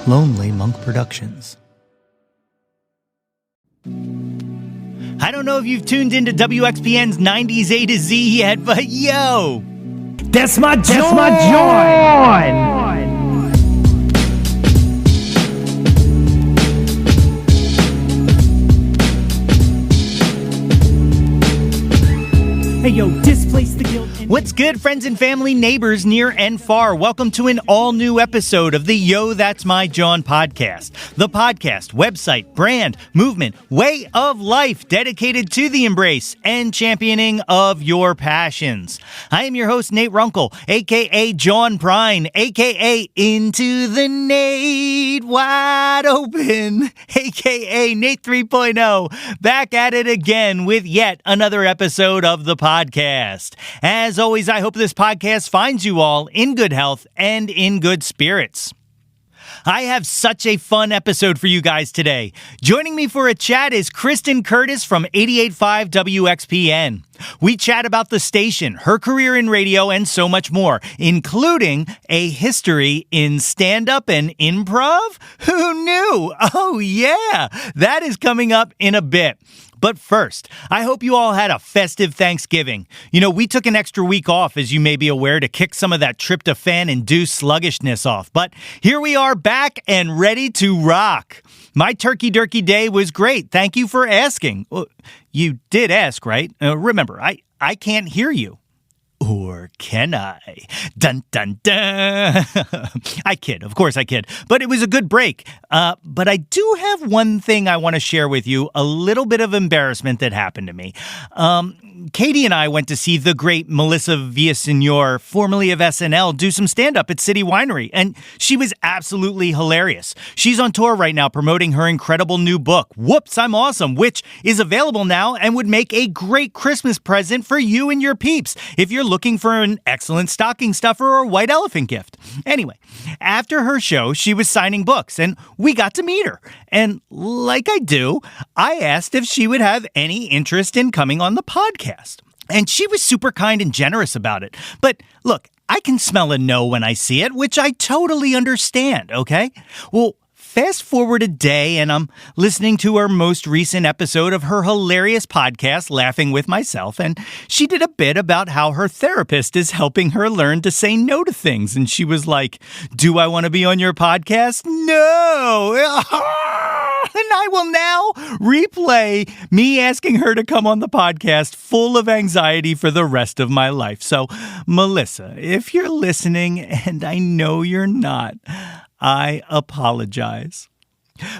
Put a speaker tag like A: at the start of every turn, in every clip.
A: Lonely Monk Productions. I don't know if you've tuned into WXPN's 90s A to Z yet, but yo!
B: That's my Jawn! Hey yo, displace the guilt.
A: What's good, friends and family, neighbors near and far? Welcome to an all-new episode of the Yo, That's My Jawn podcast. The podcast, website, brand, movement, way of life dedicated to the embrace and championing of your passions. I am your host, Nate Runkle, a.k.a. Jawn Prine, a.k.a. Into the Nate Wide Open, a.k.a. Nate 3.0, back at it again with yet another episode of the podcast. As always, I hope this podcast finds you all in good health and in good spirits. I have such a fun episode for you guys today. Joining me for a chat is Kristen Kurtis from 88.5 WXPN. We chat about the station, her career in radio, and so much more, including a history in stand-up and improv? Who knew? Oh yeah, that is coming up in a bit. But first, I hope you all had a festive Thanksgiving. You know, we took an extra week off, as you may be aware, to kick some of that tryptophan-induced sluggishness off. But here we are back and ready to rock. My turkey durkey day was great. Thank you for asking. Well, you did ask, right? Remember, I can't hear you. Or can I? Dun, dun, dun. I kid. Of course I kid. But it was a good break. But I do have one thing I want to share with you, a little bit of embarrassment that happened to me. Katie and I went to see the great Melissa Villaseñor, formerly of SNL, do some stand-up at City Winery, and she was absolutely hilarious. She's on tour right now promoting her incredible new book, Whoops, I'm Awesome, which is available now and would make a great Christmas present for you and your peeps if you're looking for an excellent stocking stuffer or white elephant gift. Anyway, after her show, she was signing books, and we got to meet her. And like I do, I asked if she would have any interest in coming on the podcast. And she was super kind and generous about it. But look, I can smell a no when I see it, which I totally understand, okay? Well, fast forward a day and I'm listening to her most recent episode of her hilarious podcast, Laughing with Myself, and she did a bit about how her therapist is helping her learn to say no to things. And she was like, "Do I want to be on your podcast? No!" And I will now replay me asking her to come on the podcast full of anxiety for the rest of my life. So, Melissa, if you're listening, and I know you're not, I apologize.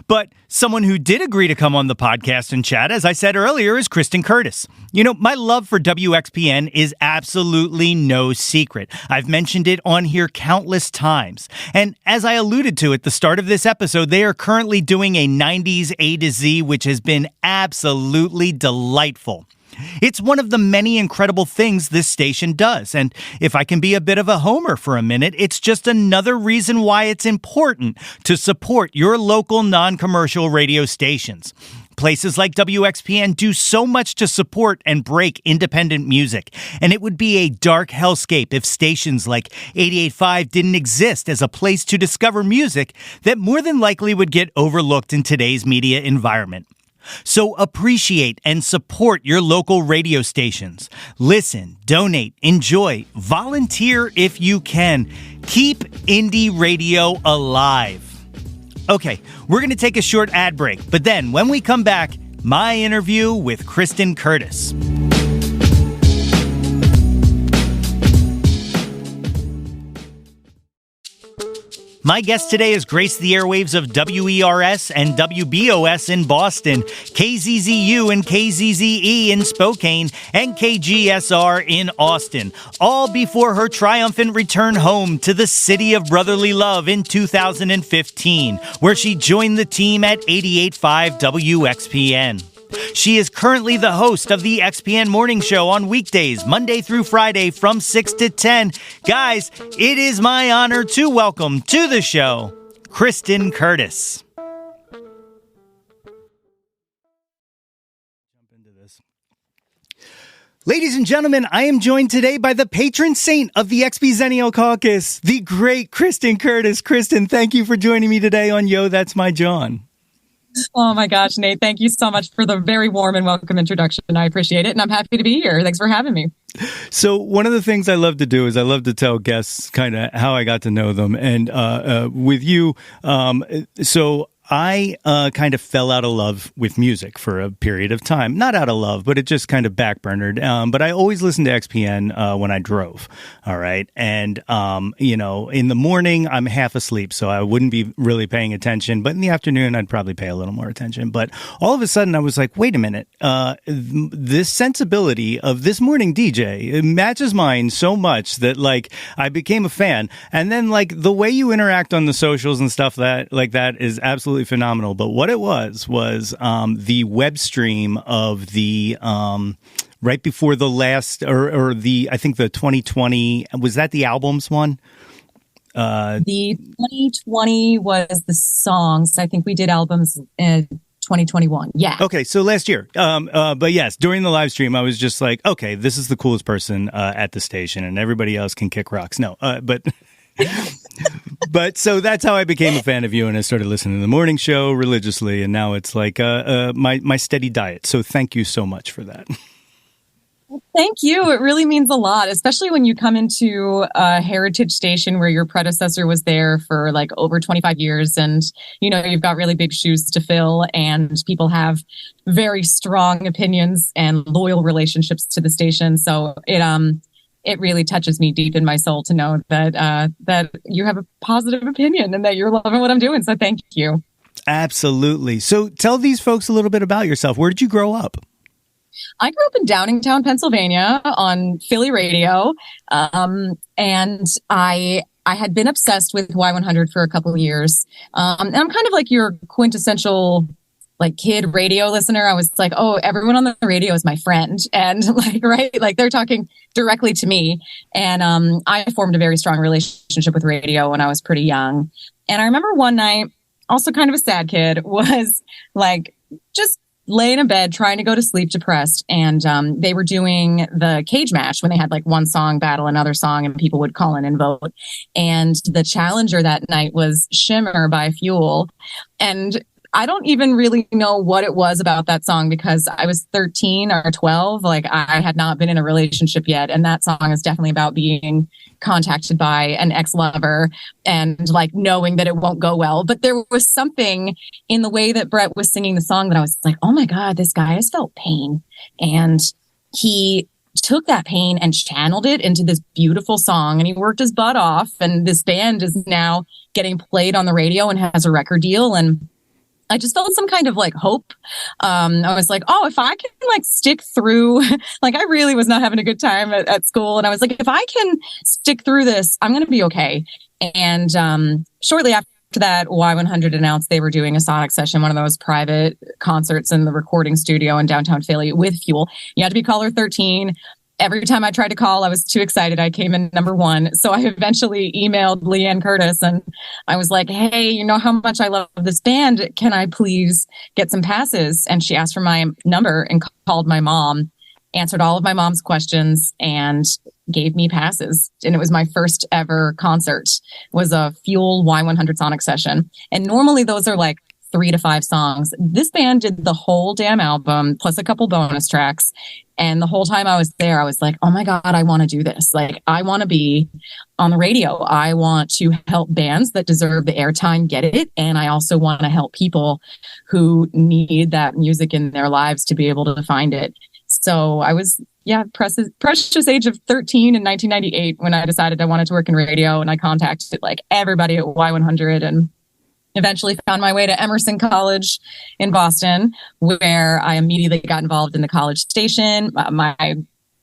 A: But someone who did agree to come on the podcast and chat, as I said earlier, is Kristen Kurtis. You know, my love for WXPN is absolutely no secret. I've mentioned it on here countless times. And as I alluded to at the start of this episode, they are currently doing a 90s A to Z, which has been absolutely delightful. It's one of the many incredible things this station does, and if I can be a bit of a homer for a minute, it's just another reason why it's important to support your local non-commercial radio stations. Places like WXPN do so much to support and break independent music, and it would be a dark hellscape if stations like 88.5 didn't exist as a place to discover music that more than likely would get overlooked in today's media environment. So appreciate and support your local radio stations. Listen, donate, enjoy, volunteer if you can. Keep indie radio alive. Okay, we're going to take a short ad break, but then when we come back, my interview with Kristen Kurtis. My guest today has graced the airwaves of WERS and WBOS in Boston, KZZU and KZZE in Spokane, and KGSR in Austin, all before her triumphant return home to the city of brotherly love in 2015, where she joined the team at 88.5 WXPN. She is currently the host of the XPN Morning Show on weekdays, Monday through Friday from 6 to 10. Guys, it is my honor to welcome to the show, Kristen Kurtis. Ladies and gentlemen, I am joined today by the patron saint of the XP Caucus, the great Kristen Kurtis. Kristen, thank you for joining me today on Yo, That's My Jawn.
C: Oh my gosh, Nate, thank you so much for the very warm and welcome introduction. I appreciate it, and I'm happy to be here. Thanks for having me.
A: So one of the things I love to do is I love to tell guests kind of how I got to know them. And with you, so I kind of fell out of love with music for a period of time. Not out of love, but it just kind of backburnered. But I always listened to XPN when I drove. All right. And, in the morning, I'm half asleep, so I wouldn't be really paying attention. But in the afternoon, I'd probably pay a little more attention. But all of a sudden, I was like, wait a minute. This sensibility of this morning DJ, it matches mine so much that, like, I became a fan. And then, like, the way you interact on the socials and stuff that is absolutely phenomenal. But what it was the web stream of the right before the last or the I think the 2020, was that the albums one?
C: The 2020 was the songs. I think we did albums in 2021. Yeah.
A: Okay, so last year. But yes, during the live stream, I was just like, okay, this is the coolest person at the station, and everybody else can kick rocks. No, but. But so that's how I became a fan of you, and I started listening to the morning show religiously, and now it's like my steady diet. So thank you so much for that.
C: Thank you. It really means a lot, especially when you come into a heritage station where your predecessor was there for like over 25 years, and you've got really big shoes to fill, and people have very strong opinions and loyal relationships to the station. So it really touches me deep in my soul to know that you have a positive opinion and that you're loving what I'm doing. So thank you.
A: Absolutely. So tell these folks a little bit about yourself. Where did you grow up?
C: I grew up in Downingtown, Pennsylvania on Philly radio. And I had been obsessed with Y100 for a couple of years. And I'm kind of like your quintessential like kid radio listener. I was like, oh, everyone on the radio is my friend. And they're talking directly to me. And I formed a very strong relationship with radio when I was pretty young. And I remember one night, also kind of a sad kid, was like just laying in bed trying to go to sleep, depressed. And they were doing the cage match when they had like one song battle another song and people would call in and vote. And the challenger that night was Shimmer by Fuel. And I don't even really know what it was about that song because I was 13 or 12. Like I had not been in a relationship yet. And that song is definitely about being contacted by an ex-lover and like knowing that it won't go well. But there was something in the way that Brett was singing the song that I was like, oh my God, this guy has felt pain. And he took that pain and channeled it into this beautiful song, and he worked his butt off. And this band is now getting played on the radio and has a record deal. And I just felt some kind of like hope. I was like, oh, if I can like stick through, like I really was not having a good time at school. And I was like, if I can stick through this, I'm going to be okay. And shortly after that, Y100 announced they were doing a sonic session, one of those private concerts in the recording studio in downtown Philly with Fuel. You had to be caller 13. Every time I tried to call, I was too excited. I came in number one. So I eventually emailed Leanne Curtis and I was like, hey, you know how much I love this band. Can I please get some passes? And she asked for my number and called my mom, answered all of my mom's questions and gave me passes. And it was my first ever concert, was a Fuel Y100 Sonic session. And normally those are like 3 to 5 songs. This band did the whole damn album plus a couple bonus tracks. And the whole time I was there, I was like, oh my God, I want to do this. Like, I want to be on the radio. I want to help bands that deserve the airtime get it. And I also want to help people who need that music in their lives to be able to find it. So I was, precious age of 13 in 1998 when I decided I wanted to work in radio. And I contacted like everybody at Y100 and eventually found my way to Emerson College in Boston, where I immediately got involved in the college station. My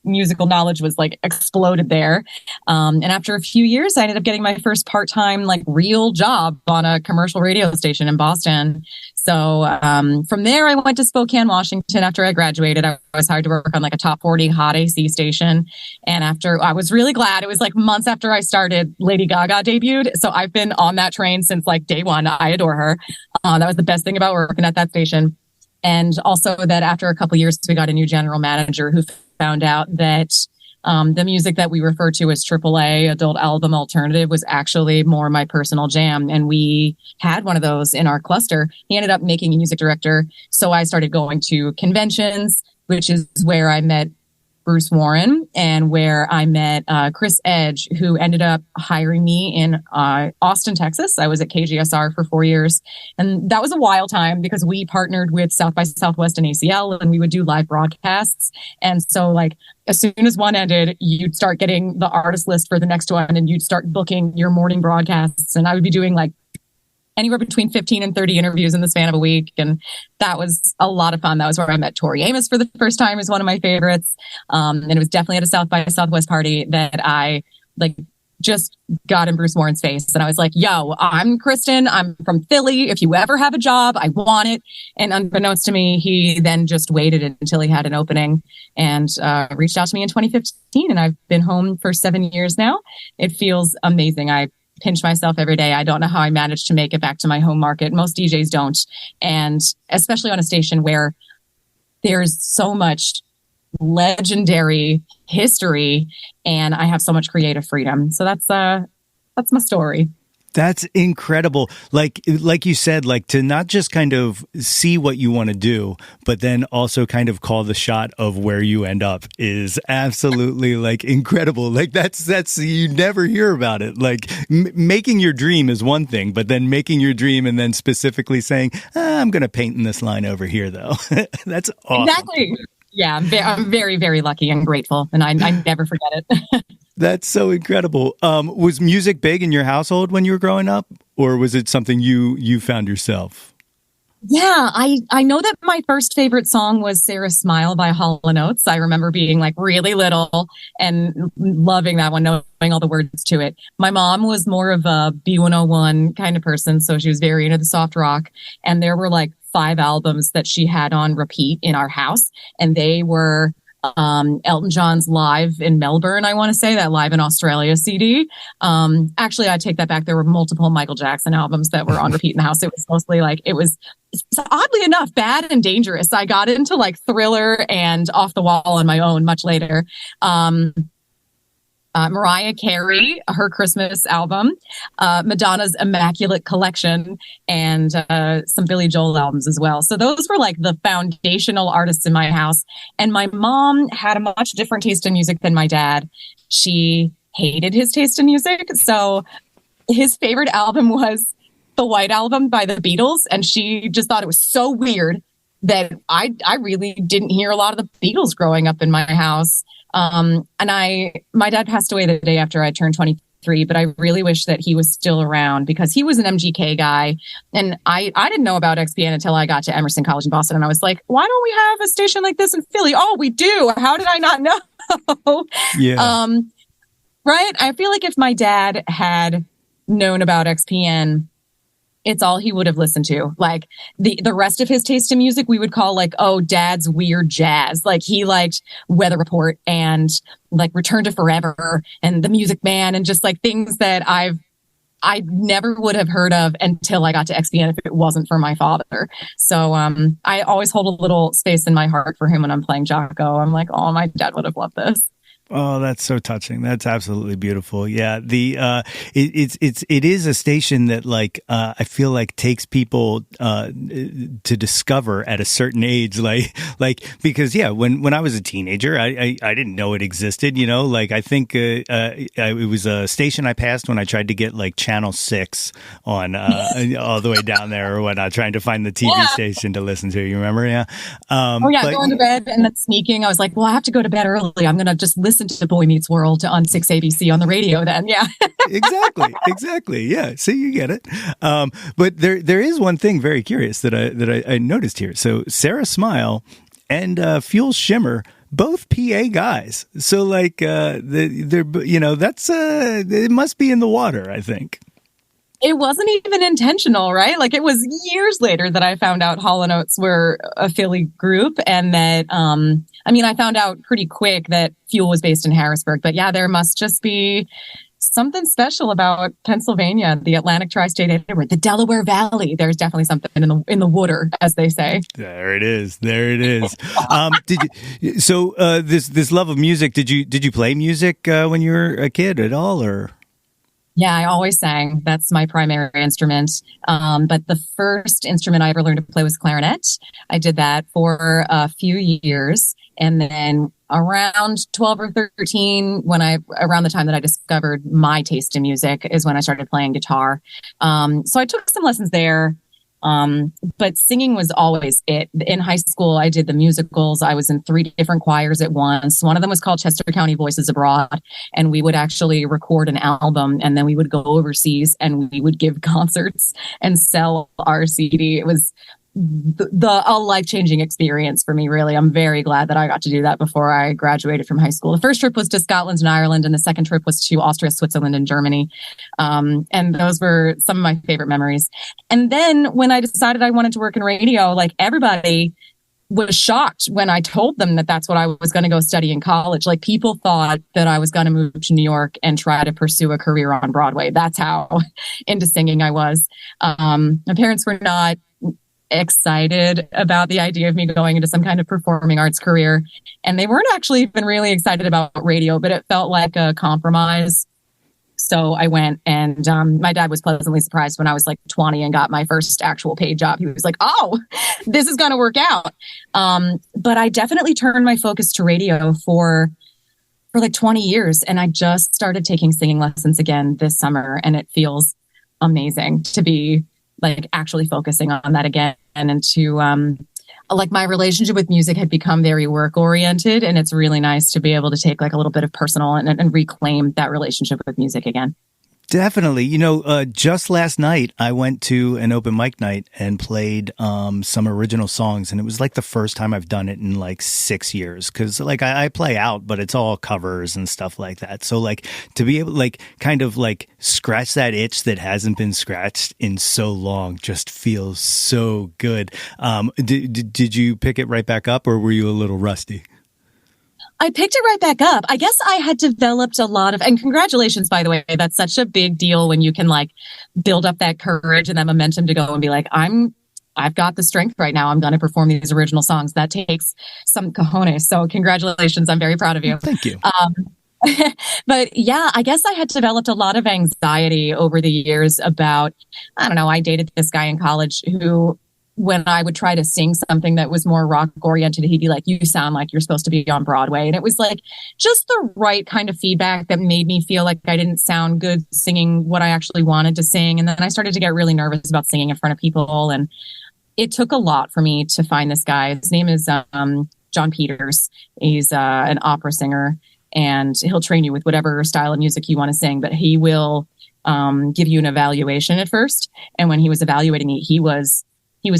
C: musical knowledge was like exploded there. And after a few years, I ended up getting my first part-time, like real job on a commercial radio station in Boston. So from there, I went to Spokane, Washington. After I graduated, I was hired to work on like a top 40 hot AC station. And after, I was really glad. It was like months after I started, Lady Gaga debuted. So I've been on that train since like day one. I adore her. That was the best thing about working at that station. And also that after a couple of years, we got a new general manager who found out that the music that we refer to as AAA, adult album alternative, was actually more my personal jam. And we had one of those in our cluster. He ended up making a music director. So I started going to conventions, which is where I met Bruce Warren and where I met Chris Edge, who ended up hiring me in Austin, Texas. I was at KGSR for 4 years. And that was a wild time because we partnered with South by Southwest and ACL, and we would do live broadcasts. And so, like, as soon as one ended, you'd start getting the artist list for the next one, and you'd start booking your morning broadcasts. And I would be doing like anywhere between 15 and 30 interviews in the span of a week. And that was a lot of fun. That was where I met Tori Amos for the first time, is one of my favorites. And it was definitely at a South by Southwest party that I like just got in Bruce Warren's face. And I was like, yo, I'm Kristen. I'm from Philly. If you ever have a job, I want it. And unbeknownst to me, he then just waited until he had an opening and reached out to me in 2015. And I've been home for 7 years now. It feels amazing. I pinch myself every day. I don't know how I managed to make it back to my home market. Most DJs don't. And especially on a station where there's so much legendary history and I have so much creative freedom. So that's my story.
A: That's incredible. Like you said, like to not just kind of see what you want to do, but then also kind of call the shot of where you end up is absolutely like incredible. Like that's you never hear about it. Like making your dream is one thing, but then making your dream and then specifically saying, I'm going to paint in this line over here, though. That's awesome.
C: Exactly. Yeah, I'm very, very lucky and grateful, and I never forget it.
A: That's so incredible. Was music big in your household when you were growing up, or was it something you found yourself?
C: Yeah, I know that my first favorite song was Sarah Smile by Hall & Oates. I remember being like really little and loving that one, knowing all the words to it. My mom was more of a B101 kind of person, so she was very into the soft rock. And there were like 5 albums that she had on repeat in our house. And they were Elton John's Live in Melbourne, I want to say, that Live in Australia CD. Actually, I take that back. There were multiple Michael Jackson albums that were on repeat in the house. It was mostly like, it was oddly enough, Bad and Dangerous. I got into like Thriller and Off the Wall on my own much later. Mariah Carey, her Christmas album, Madonna's Immaculate Collection, and some Billy Joel albums as well. So those were like the foundational artists in my house. And my mom had a much different taste in music than my dad. She hated his taste in music. So his favorite album was the White Album by the Beatles. And she just thought it was so weird that I really didn't hear a lot of the Beatles growing up in my house. And my dad passed away the day after I turned 23, but I really wish that he was still around because he was an MGK guy. And I didn't know about XPN until I got to Emerson College in Boston. And I was like, why don't we have a station like this in Philly? Oh, we do. How did I not know?
A: Yeah.
C: Right. I feel like if my dad had known about XPN, it's all he would have listened to. Like the rest of his taste in music, we would call like, oh, dad's weird jazz. Like he liked Weather Report and like Return to Forever and The Music Man and just like things that I never would have heard of until I got to XPN if it wasn't for my father. So I always hold a little space in my heart for him when I'm playing Jocko. I'm like, oh, my dad would have loved this.
A: Oh, that's so touching. That's absolutely beautiful. Yeah. It is a station that like, I feel like takes people, to discover at a certain age, like, because yeah, when I was a teenager, I didn't know it existed, you know, like I think, it was a station I passed when I tried to get like Channel 6 on, all the way down there or whatnot, trying to find the TV station to listen to. You remember? Yeah.
C: Going to bed and then sneaking. I was like, well, I have to go to bed early. I'm going to just listen to Boy Meets World on 6 ABC on the radio then. Yeah.
A: Exactly. Yeah. See, you get it. But there is one thing very curious that I noticed here. So Sarah Smile and Fuel Shimmer, both PA guys. So like, they're, you know, that's, it must be in the water, I think.
C: It wasn't even intentional, right? Like it was years later that I found out Hall & Oates were a Philly group and that, I found out pretty quick that Fuel was based in Harrisburg, but yeah, there must just be something special about Pennsylvania, the Atlantic tri-state area, the Delaware Valley. There's definitely something in the water, as they say.
A: There it is. There it is. This love of music, did you play music when you were a kid at all, or?
C: Yeah, I always sang. That's my primary instrument. But the first instrument I ever learned to play was clarinet. I did that for a few years. And then around 12 or 13, around the time that I discovered my taste in music is when I started playing guitar. So I took some lessons there. But singing was always it. In high school, I did the musicals. I was in 3 different choirs at once. One of them was called Chester County Voices Abroad, and we would actually record an album, and then we would go overseas and we would give concerts and sell our CD. It was a life-changing experience for me, really. I'm very glad that I got to do that before I graduated from high school. The first trip was to Scotland and Ireland, and the second trip was to Austria, Switzerland, and Germany. And those were some of my favorite memories. And then when I decided I wanted to work in radio, like, everybody was shocked when I told them that that's what I was going to go study in college. Like, people thought that I was going to move to New York and try to pursue a career on Broadway. That's how into singing I was. My parents were not excited about the idea of me going into some kind of performing arts career. And they weren't actually even really excited about radio, but it felt like a compromise. So I went, and my dad was pleasantly surprised when I was like 20 and got my first actual paid job. He was like, oh, this is going to work out. But I definitely turned my focus to radio for like 20 years. And I just started taking singing lessons again this summer. And it feels amazing to be like actually focusing on that again, and to like, my relationship with music had become very work oriented, and it's really nice to be able to take like a little bit of personal and reclaim that relationship with music again.
A: Definitely. Just last night, I went to an open mic night and played some original songs. And it was like the first time I've done it in like 6 years. Because like I play out, but it's all covers and stuff like that. So like to be able to like kind of like scratch that itch that hasn't been scratched in so long just feels so good. Did you pick it right back up, or were you a little rusty?
C: I picked it right back up. I guess I had developed a lot of, and congratulations, by the way, that's such a big deal when you can like build up that courage and that momentum to go and be like, I've got the strength right now. I'm going to perform these original songs. That takes some cojones. So congratulations. I'm very proud of you.
A: Thank you.
C: But yeah, I guess I had developed a lot of anxiety over the years about, I don't know, I dated this guy in college who, when I would try to sing something that was more rock oriented, he'd be like, you sound like you're supposed to be on Broadway. And it was like just the right kind of feedback that made me feel like I didn't sound good singing what I actually wanted to sing. And then I started to get really nervous about singing in front of people. And it took a lot for me to find this guy. His name is Jawn Peters. He's an opera singer, and he'll train you with whatever style of music you want to sing, but he will give you an evaluation at first. And when he was evaluating me, he was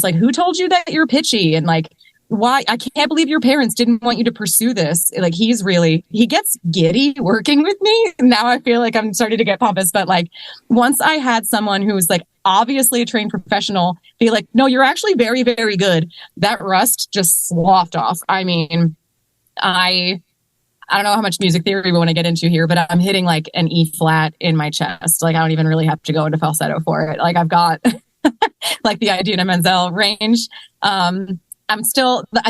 C: like, who told you that you're pitchy? And like, why? I can't believe your parents didn't want you to pursue this. Like, he gets giddy working with me. Now I feel like I'm starting to get pompous, but like, once I had someone who was like obviously a trained professional be like, no, you're actually very, very good, that rust just sloughed off. I mean, I don't know how much music theory we want to get into here, but I'm hitting like an E flat in my chest. Like, I don't even really have to go into falsetto for it. Like, I've got like the Idina Menzel range. I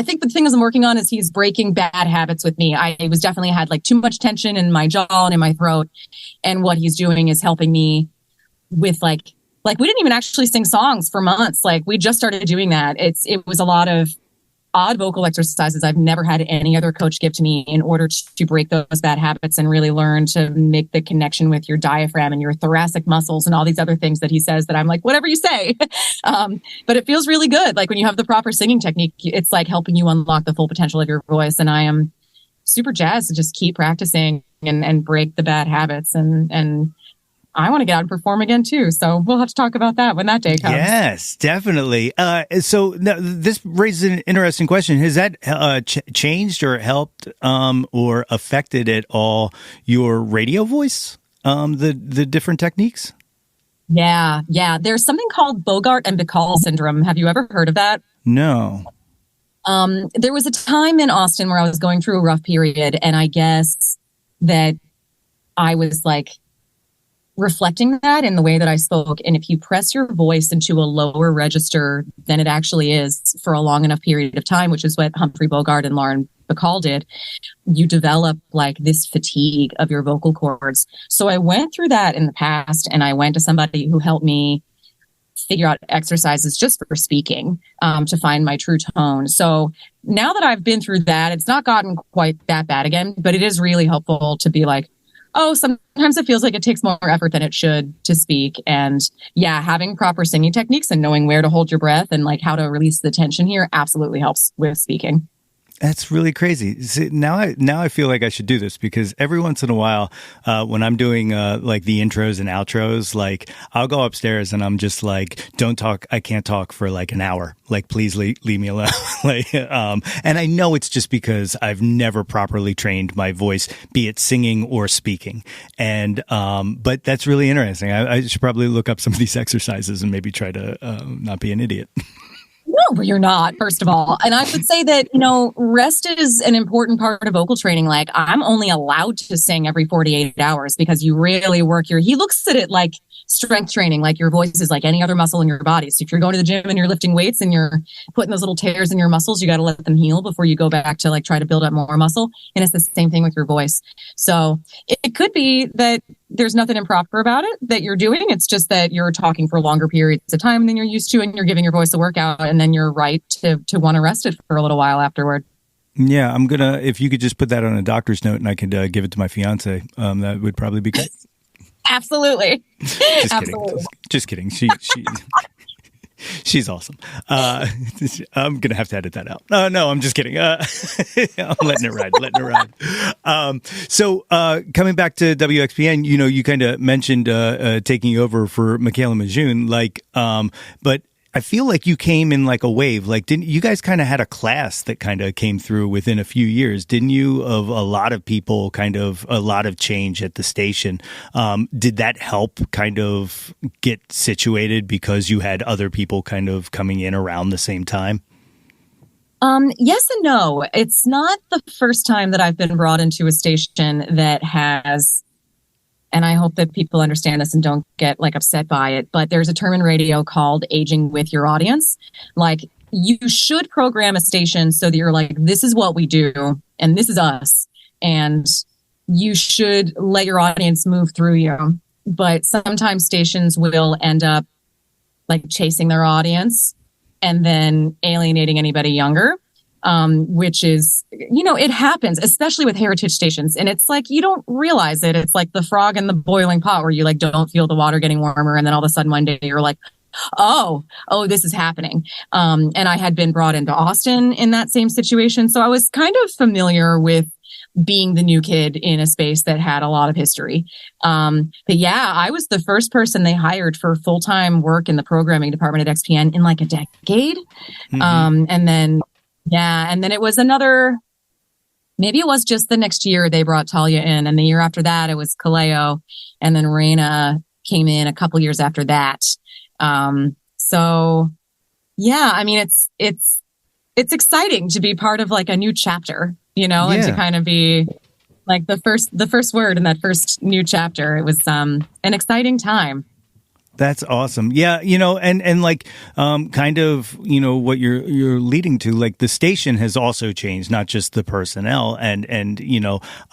C: think the thing I'm working on is he's breaking bad habits with me. I was definitely had like too much tension in my jaw and in my throat. And what he's doing is helping me with like we didn't even actually sing songs for months. Like, we just started doing that. It was a lot of odd vocal exercises I've never had any other coach give to me in order to break those bad habits and really learn to make the connection with your diaphragm and your thoracic muscles and all these other things that he says that I'm like, whatever you say. But it feels really good. Like, when you have the proper singing technique, it's like helping you unlock the full potential of your voice. And I am super jazzed to just keep practicing and break the bad habits. And I want to get out and perform again too. So we'll have to talk about that when that day comes.
A: Yes, definitely. So now, this raises an interesting question. Has that changed or helped or affected at all your radio voice? The different techniques?
C: Yeah. There's something called Bogart and Bacall syndrome. Have you ever heard of that?
A: No.
C: There was a time in Austin where I was going through a rough period, and I guess that I was like reflecting that in the way that I spoke. And if you press your voice into a lower register than it actually is for a long enough period of time, which is what Humphrey Bogart and Lauren Bacall did, you develop like this fatigue of your vocal cords. So I went through that in the past, and I went to somebody who helped me figure out exercises just for speaking, to find my true tone. So now that I've been through that, it's not gotten quite that bad again, but it is really helpful to be like, oh, sometimes it feels like it takes more effort than it should to speak. And yeah, having proper singing techniques and knowing where to hold your breath and like how to release the tension here absolutely helps with speaking.
A: That's really crazy. See, now I feel like I should do this, because every once in a while, when I'm doing like the intros and outros, like I'll go upstairs and I'm just like, don't talk. I can't talk for like an hour. Like, please leave me alone. Like, and I know it's just because I've never properly trained my voice, be it singing or speaking. And, but that's really interesting. I should probably look up some of these exercises and maybe try to not be an idiot.
C: No, you're not, first of all. And I would say that, rest is an important part of vocal training. Like, I'm only allowed to sing every 48 hours because you really work he looks at it like strength training, like your voice is like any other muscle in your body. So if you're going to the gym and you're lifting weights and you're putting those little tears in your muscles, you got to let them heal before you go back to like try to build up more muscle. And it's the same thing with your voice. So it could be that there's nothing improper about it that you're doing. It's just that you're talking for longer periods of time than you're used to, and you're giving your voice a workout, and then you're right to want to rest it for a little while afterward.
A: Yeah, if you could just put that on a doctor's note and I could give it to my fiance, that would probably be great.
C: Absolutely.
A: Just
C: Absolutely.
A: kidding. Just kidding. She's awesome. I'm going to have to edit that out. No, I'm just kidding. I'm letting it ride. So coming back to WXPN, you kind of mentioned taking over for Michaela Majun, but I feel like you came in like a wave. Like, didn't you guys kind of had a class that kind of came through within a few years, didn't you? Of a lot of people, kind of a lot of change at the station. Did that help kind of get situated because you had other people kind of coming in around the same time?
C: Yes and no. It's not the first time that I've been brought into a station that has, and I hope that people understand this and don't get like upset by it, but there's a term in radio called aging with your audience. Like, you should program a station so that you're like, this is what we do and this is us. And you should let your audience move through you. But sometimes stations will end up like chasing their audience and then alienating anybody younger. Which is, it happens, especially with heritage stations. And it's like, you don't realize it. It's like the frog in the boiling pot where you like don't feel the water getting warmer. And then all of a sudden one day you're like, oh, this is happening. And I had been brought into Austin in that same situation. So I was kind of familiar with being the new kid in a space that had a lot of history. But yeah, I was the first person they hired for full-time work in the programming department at XPN in like a decade. Mm-hmm. And then it was maybe it was just the next year they brought Talia in. And the year after that, it was Kaleo. And then Raina came in a couple years after that. So yeah, I mean, it's exciting to be part of like a new chapter, and to kind of be like the first word in that first new chapter. It was, an exciting time.
A: That's awesome. Yeah. And like, kind of, what you're leading to, like the station has also changed, not just the personnel. And,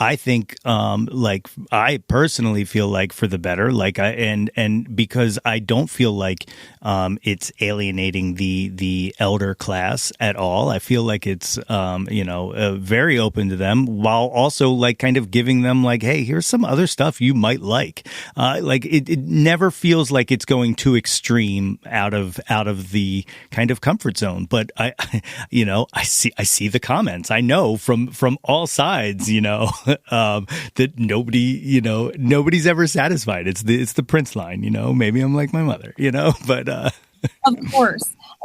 A: I think, like I personally feel like for the better, like and because I don't feel like, it's alienating the elder class at all. I feel like it's, very open to them while also like kind of giving them like, hey, here's some other stuff you might like. Like it never feels like it's going too extreme out of the kind of comfort zone. But I see the comments. I know from all sides, that nobody's ever satisfied. It's the Prince line, maybe I'm like my mother, but
C: of course,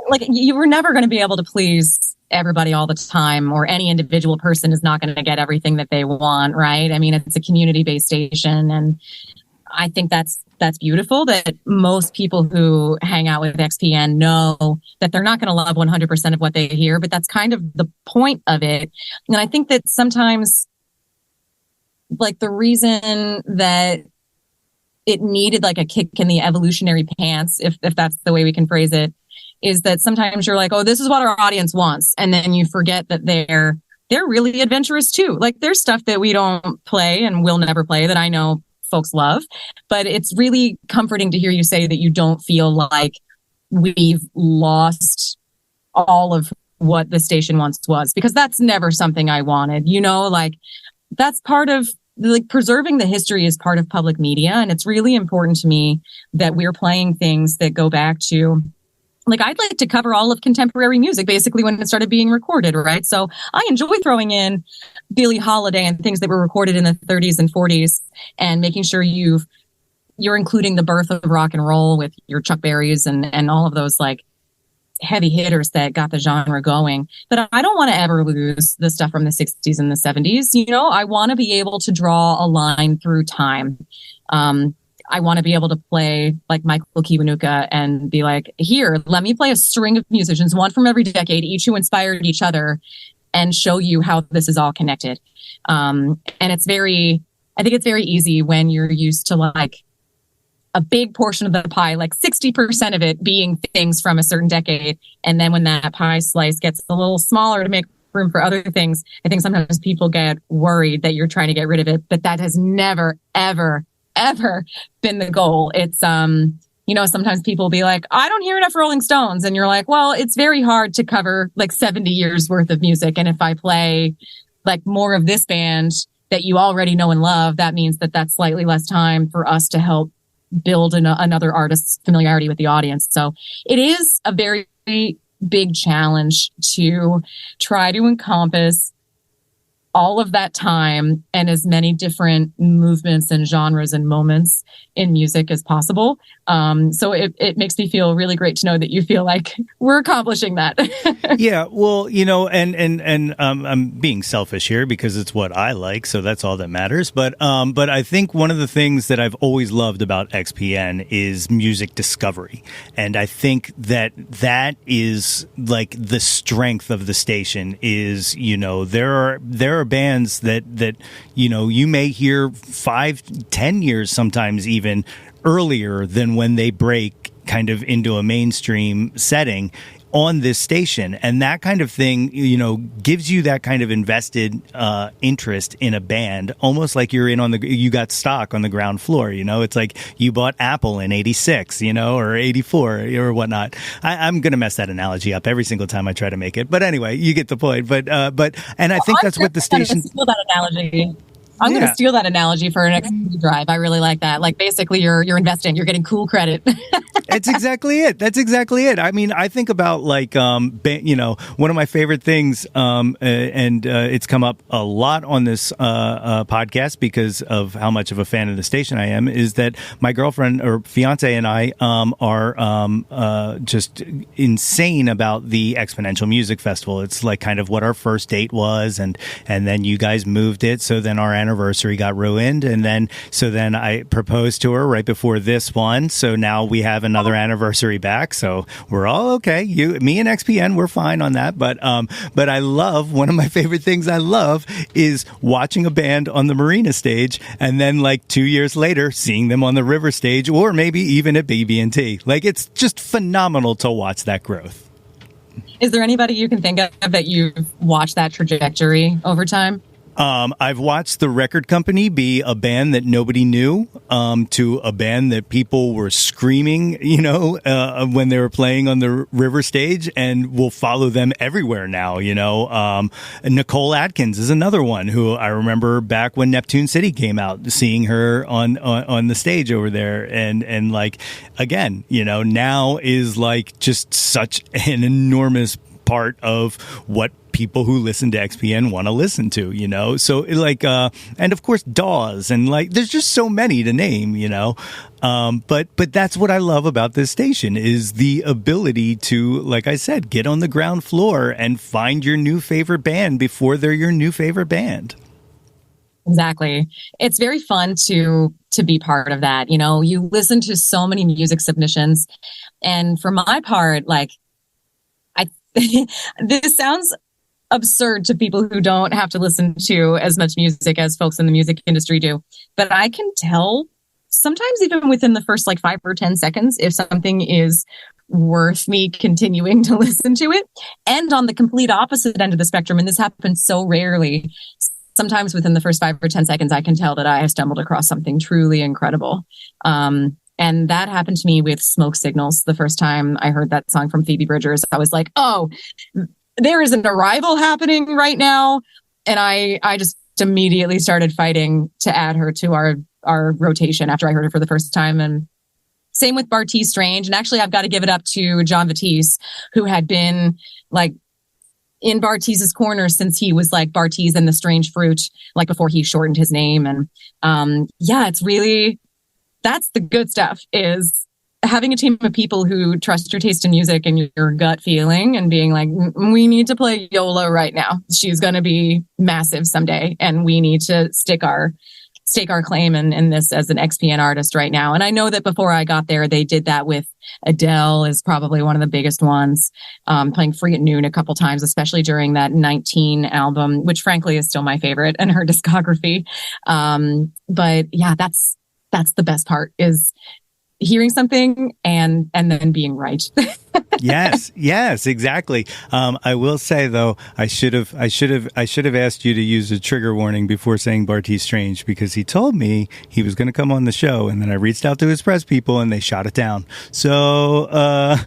C: like you were never going to be able to please everybody all the time, or any individual person is not going to get everything that they want. Right. I mean, it's a community-based station, and I think that's beautiful that most people who hang out with XPN know that they're not going to love 100% of what they hear, but that's kind of the point of it. And I think that sometimes like the reason that it needed like a kick in the evolutionary pants, if that's the way we can phrase it, is that sometimes you're like, oh, this is what our audience wants. And then you forget that they're really adventurous too. Like there's stuff that we don't play and will never play that I know folks love, but it's really comforting to hear you say that you don't feel like we've lost all of what the station once was, because that's never something I wanted, like that's part of like preserving the history is part of public media. And it's really important to me that we're playing things that go back to, like, I'd like to cover all of contemporary music, basically, when it started being recorded, right? So I enjoy throwing in Billie Holiday and things that were recorded in the 30s and 40s and making sure you're including the birth of rock and roll with your Chuck Berrys and all of those like heavy hitters that got the genre going. But I don't want to ever lose the stuff from the 60s and the 70s. I want to be able to draw a line through time. I want to be able to play like Michael Kiwanuka and be like, here, let me play a string of musicians, one from every decade, each who inspired each other, and show you how this is all connected. And I think it's very easy when you're used to like a big portion of the pie, like 60% of it being things from a certain decade. And then when that pie slice gets a little smaller to make room for other things, I think sometimes people get worried that you're trying to get rid of it, but that has never, ever been the goal. It's, sometimes people will be like, I don't hear enough Rolling Stones. And you're like, well, it's very hard to cover like 70 years worth of music. And if I play like more of this band that you already know and love, that means that that's slightly less time for us to help build another artist's familiarity with the audience. So it is a very big challenge to try to encompass all of that time and as many different movements and genres and moments in music as possible. So it makes me feel really great to know that you feel like we're accomplishing that.
A: Yeah, well, and I'm being selfish here because it's what I like, so that's all that matters. But I think one of the things that I've always loved about XPN is music discovery, and I think that is like the strength of the station. Is there are bands that you may hear 5-10 years sometimes even earlier than when they break kind of into a mainstream setting on this station, and that kind of thing gives you that kind of invested interest in a band, almost like you got stock on the ground floor. It's like you bought Apple in 86 or 84 or whatnot. I'm gonna mess that analogy up every single time I try to make it, but anyway, you get the point. But and I think that's what the station.
C: That analogy. I'm going to steal that analogy for an XP drive. I really like that. Like basically you're investing, you're getting cool credit.
A: That's exactly it. I mean, I think about like, one of my favorite things, and it's come up a lot on this podcast because of how much of a fan of the station I am, is that my girlfriend or fiance and I are just insane about the Exponential Music Festival. It's like kind of what our first date was, and then you guys moved it, so then our anniversary got ruined, and then I proposed to her right before this one, so now we have another anniversary back, so we're all okay. Me and XPN, we're fine on that. But I love, one of my favorite things I love is watching a band on the Marina stage, and then like 2 years later seeing them on the River stage, or maybe even at BB&T. Like, it's just phenomenal to watch that growth.
C: Is there anybody you can think of that you've watched that trajectory over time?
A: I've watched the record company be a band that nobody knew, to a band that people were screaming, when they were playing on the River stage, and will follow them everywhere now, Nicole Atkins is another one who I remember back when Neptune City came out, seeing her on the stage over there. And like, again, now is like just such an enormous part of what people who listen to XPN want to listen to, so like, and of course Dawes, and like, there's just so many to name, but that's what I love about this station, is the ability to, like I said, get on the ground floor and find your new favorite band before they're your new favorite band.
C: Exactly. It's very fun to be part of that. You listen to so many music submissions, and for my part, like, this sounds absurd to people who don't have to listen to as much music as folks in the music industry do, but I can tell sometimes even within the first like 5 or 10 seconds, if something is worth me continuing to listen to it. And on the complete opposite end of the spectrum, and this happens so rarely, sometimes within the first 5 or 10 seconds, I can tell that I have stumbled across something truly incredible. And that happened to me with Smoke Signals. The first time I heard that song from Phoebe Bridgers, I was like, oh, there is an arrival happening right now. And I just immediately started fighting to add her to our rotation after I heard it for the first time. And same with Bartees Strange. And actually, I've got to give it up to John Batiste, who had been like in Bartees's corner since he was like Bartees and the Strange Fruit, like before he shortened his name. And yeah, it's really, that's the good stuff, is having a team of people who trust your taste in music and your gut feeling and being like, we need to play Yola right now. She's going to be massive someday. And we need to stake our claim in this as an XPN artist right now. And I know that before I got there, they did that with Adele, is probably one of the biggest ones, playing Free at Noon a couple times, especially during that 19 album, which frankly is still my favorite in her discography. But yeah, that's the best part, is hearing something and then being right. Yes, exactly.
A: I will say though, I should have asked you to use a trigger warning before saying Bartees Strange, because he told me he was going to come on the show, and then I reached out to his press people and they shot it down. So,
C: oh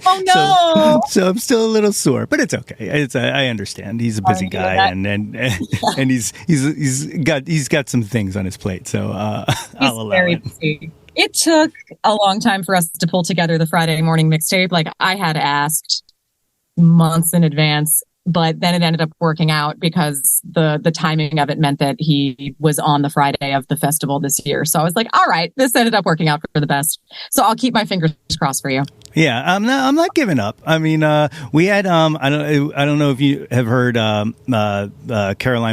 C: no!
A: So I'm still a little sore, but it's okay. I understand. He's a busy guy, and he's got some things on his plate. So I'll allow it.
C: Busy. It took a long time for us to pull together the Friday morning mixtape. Like, I had asked months in advance, but then it ended up working out because the timing of it meant that he was on the Friday of the festival this year. So I was like, all right, this ended up working out for the best. So I'll keep my fingers crossed for you.
A: Yeah, I'm not giving up. I mean, we had I don't know if you have heard Caroline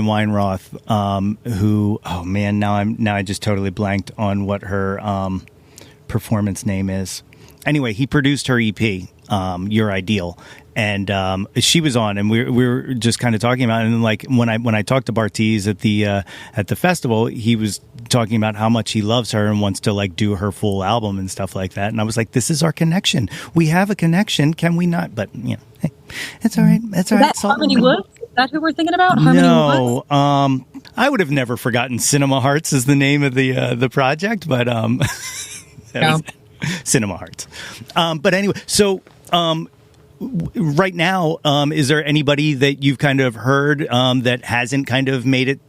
A: Weinroth, who, oh man, now I just totally blanked on what her performance name is. Anyway, he produced her EP, Your Ideal. And she was on, and we were just kind of talking about it. And like when I talked to Bartees at the festival, he was talking about how much he loves her and wants to like do her full album and stuff like that. And I was like, this is our connection. We have a connection. Can we not? But you know, hey, it's all right. It's all right.
C: Is that Harmony Woods? Is that who we're thinking about?
A: No, I would have never forgotten Cinema Hearts is the name of the project, but Cinema Hearts. But anyway, so. Right now, is there anybody that you've kind of heard that hasn't kind of made it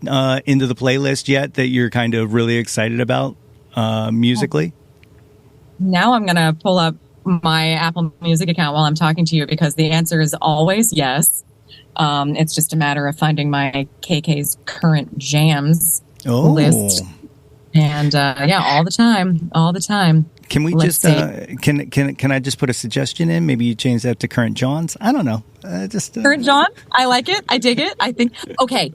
A: into the playlist yet that you're kind of really excited about musically?
C: Now I'm going to pull up my Apple Music account while I'm talking to you, because the answer is always yes. It's just a matter of finding my KK's current jams list. And yeah, all the time.
A: Can we can I just put a suggestion in? Maybe you change that to current Jawn's. I don't know.
C: Current Jawn. I like it. I dig it. I think okay.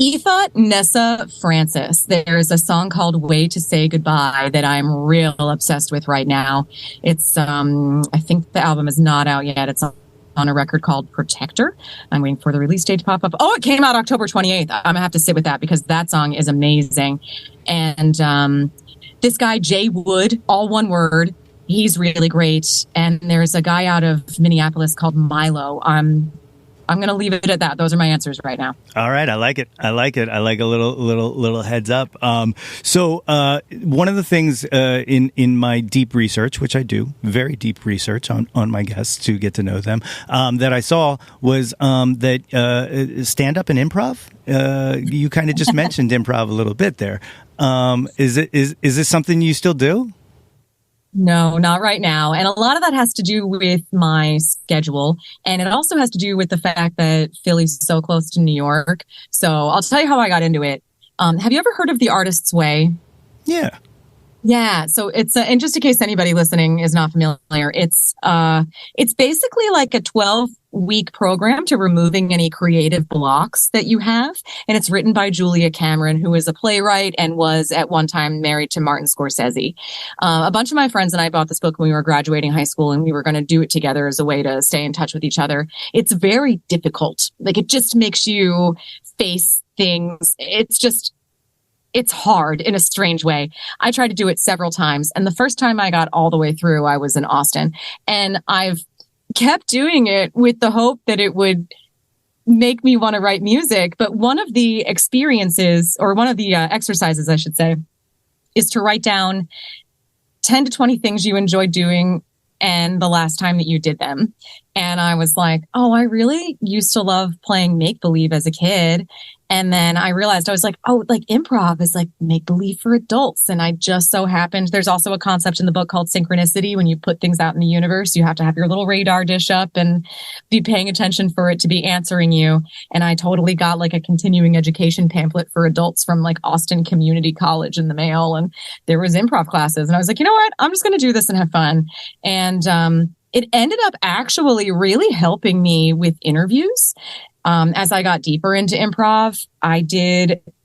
C: Aoife Nessa Francis. There's a song called "Way to Say Goodbye" that I'm real obsessed with right now. It's I think the album is not out yet. It's on a record called Protector. I'm waiting for the release date to pop up. Oh, it came out October 28th. I'm gonna have to sit with that because that song is amazing. And this guy, Jay Wood, all one word, he's really great. And there's a guy out of Minneapolis called Milo. I'm going to leave it at that. Those are my answers right now.
A: All right. I like it. I like a little heads up. So one of the things in my deep research, which I do, very deep research on my guests to get to know them, that I saw was that stand-up and improv, you kind of just mentioned improv a little bit there. Is this something you still do?
C: No, not right now. And a lot of that has to do with my schedule. And it also has to do with the fact that Philly's so close to New York. So I'll tell you how I got into it. Have you ever heard of The Artist's Way?
A: Yeah.
C: Yeah. So it's, and just in case anybody listening is not familiar, it's basically like a 12-week program to removing any creative blocks that you have. And it's written by Julia Cameron, who is a playwright and was at one time married to Martin Scorsese. A bunch of my friends and I bought this book when we were graduating high school, and we were going to do it together as a way to stay in touch with each other. It's very difficult. Like, it just makes you face things. It's just, it's hard in a strange way. I tried to do it several times. And the first time I got all the way through, I was in Austin. And I've kept doing it with the hope that it would make me want to write music. But one of the experiences, or one of the exercises, I should say, is to write down 10 to 20 things you enjoyed doing and the last time that you did them. And I was like, oh, I really used to love playing make-believe as a kid. And then I realized, I was like, oh, like improv is like make-believe for adults. And I just so happened, there's also a concept in the book called synchronicity. When you put things out in the universe, you have to have your little radar dish up and be paying attention for it to be answering you. And I totally got like a continuing education pamphlet for adults from like Austin Community College in the mail. And there was improv classes. And I was like, you know what? I'm just going to do this and have fun. And it ended up actually really helping me with interviews. As I got deeper into improv,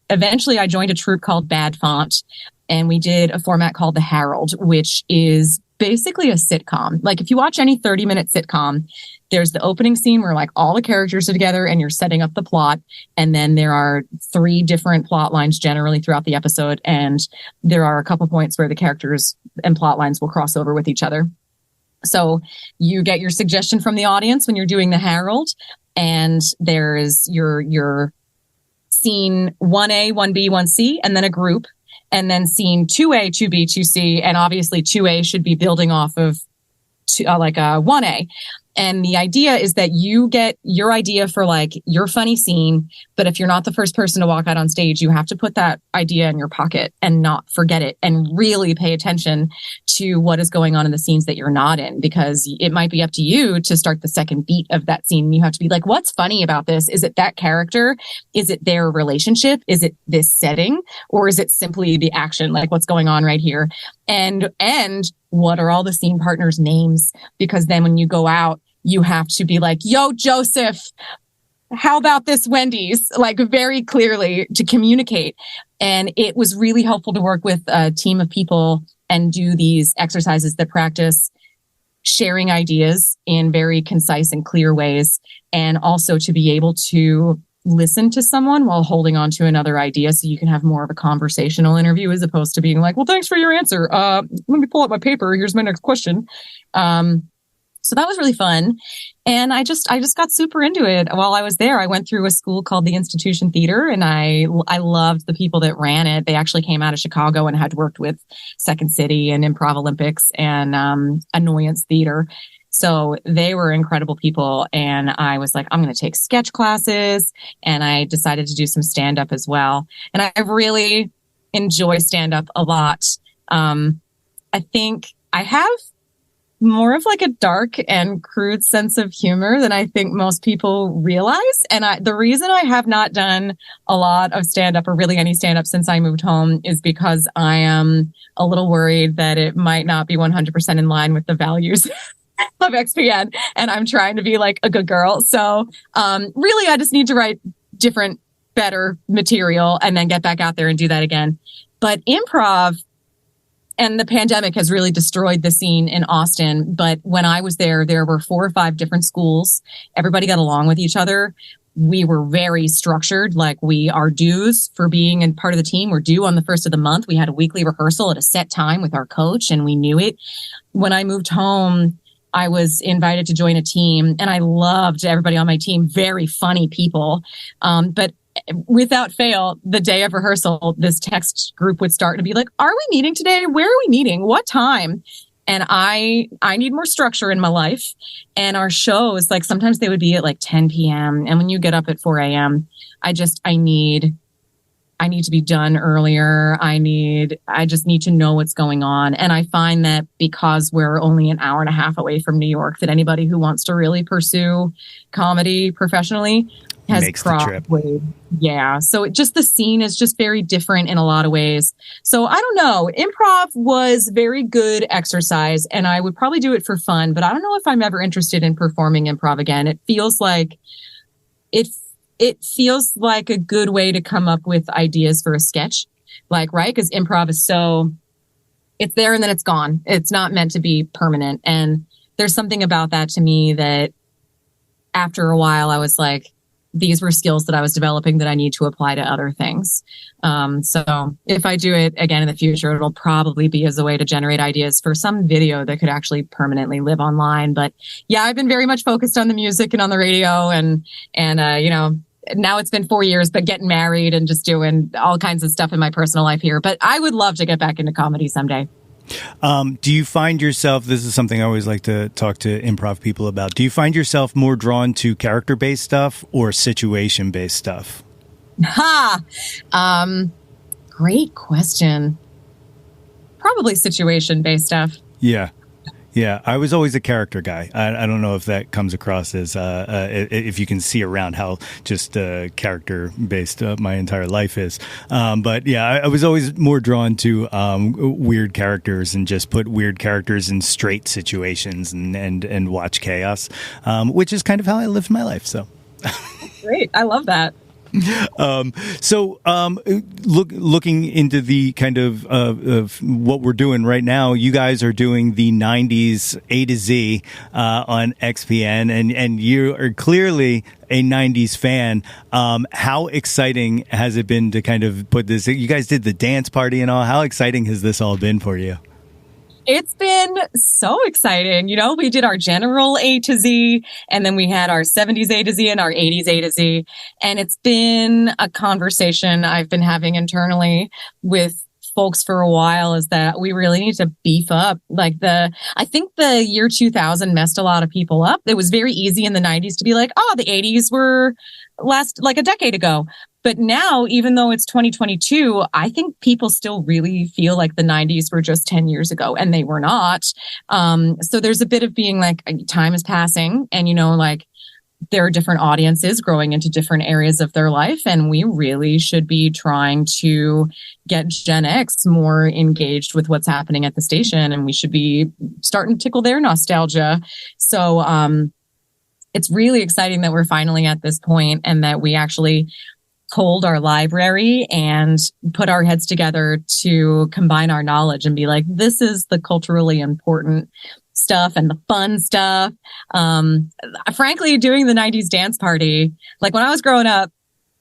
C: eventually I joined a troupe called Bad Font, and we did a format called The Herald, which is basically a sitcom. Like if you watch any 30-minute sitcom, there's the opening scene where like all the characters are together and you're setting up the plot. And then there are 3 different plot lines generally throughout the episode. And there are a couple points where the characters and plot lines will cross over with each other. So you get your suggestion from the audience when you're doing The Herald. And there is your scene 1A, 1B, 1C, and then a group. And then scene 2A, 2B, 2C. And obviously 2A should be building off of 1A. And the idea is that you get your idea for like your funny scene. But if you're not the first person to walk out on stage, you have to put that idea in your pocket and not forget it and really pay attention to what is going on in the scenes that you're not in, because it might be up to you to start the second beat of that scene. You have to be like, what's funny about this? Is it that character? Is it their relationship? Is it this setting? Or is it simply the action? Like what's going on right here? And what are all the scene partners' names? Because then when you go out, you have to be like, yo, Joseph, how about this Wendy's? Like very clearly to communicate. And it was really helpful to work with a team of people and do these exercises that practice sharing ideas in very concise and clear ways. And also to be able to listen to someone while holding on to another idea so you can have more of a conversational interview as opposed to being like, well, thanks for your answer. Let me pull up my paper. Here's my next question. So that was really fun. And I just got super into it. While I was there, I went through a school called the Institution Theater, and I loved the people that ran it. They actually came out of Chicago and had worked with Second City and Improv Olympics and Annoyance Theater. So they were incredible people. And I was like, I'm going to take sketch classes. And I decided to do some stand-up as well. And I really enjoy stand-up a lot. I think I have more of like a dark and crude sense of humor than I think most people realize. And the reason I have not done a lot of stand-up or really any stand-up since I moved home is because I am a little worried that it might not be 100% in line with the values of XPN. And I'm trying to be like a good girl. So really, I just need to write different, better material and then get back out there and do that again. But improv, and the pandemic has really destroyed the scene in Austin. But when I was there, there were 4 or 5 different schools. Everybody got along with each other. We were very structured. Like our dues for being a part of the team were due on the first of the month. We had a weekly rehearsal at a set time with our coach, and we knew it. When I moved home, I was invited to join a team, and I loved everybody on my team. Very funny people. But without fail, the day of rehearsal, this text group would start to be like, are we meeting today? Where are we meeting? What time? And I need more structure in my life. And our shows, like sometimes they would be at like 10 p.m. And when you get up at 4 a.m., I need to be done earlier. I just need to know what's going on. And I find that because we're only an hour and a half away from New York, that anybody who wants to really pursue comedy professionally has
A: makes the trip.
C: Yeah. So the scene is just very different in a lot of ways. So I don't know. Improv was very good exercise, and I would probably do it for fun, but I don't know if I'm ever interested in performing improv again. It feels like a good way to come up with ideas for a sketch. Like, right? Because improv is it's there and then it's gone. It's not meant to be permanent. And there's something about that to me that after a while I was like, these were skills that I was developing that I need to apply to other things. So if I do it again in the future, it'll probably be as a way to generate ideas for some video that could actually permanently live online. But yeah, I've been very much focused on the music and on the radio and now it's been 4 years, but getting married and just doing all kinds of stuff in my personal life here. But I would love to get back into comedy someday.
A: Do you find yourself, this is something I always like to talk to improv people about, do you find yourself more drawn to character-based stuff or situation-based stuff?
C: Great question. Probably situation-based stuff.
A: Yeah, I was always a character guy. I don't know if that comes across as if you can see around how just character based my entire life is. But yeah, I was always more drawn to weird characters and just put weird characters in straight situations and watch chaos, which is kind of how I lived my life. So
C: great, I love that.
A: Looking into the kind of what we're doing right now, you guys are doing the 90s A to Z on XPN, and you are clearly a 90s fan. How exciting has it been to kind of put this? You guys did the dance party and all. How exciting has this all been for you?
C: It's been so exciting. You know, we did our general A to Z, and then we had our 70s A to Z and our 80s A to Z. And it's been a conversation I've been having internally with folks for a while, is that we really need to beef up. I think the year 2000 messed a lot of people up. It was very easy in the 90s to be like, oh, the 80s were like a decade ago. But now, even though it's 2022, I think people still really feel like the 90s were just 10 years ago, and they were not. So there's a bit of being like, time is passing, and, there are different audiences growing into different areas of their life. And we really should be trying to get Gen X more engaged with what's happening at the station. And we should be starting to tickle their nostalgia. So it's really exciting that we're finally at this point, and that we actually culled our library and put our heads together to combine our knowledge and be like, this is the culturally important stuff and the fun stuff. Frankly, doing the 90s dance party, like when I was growing up,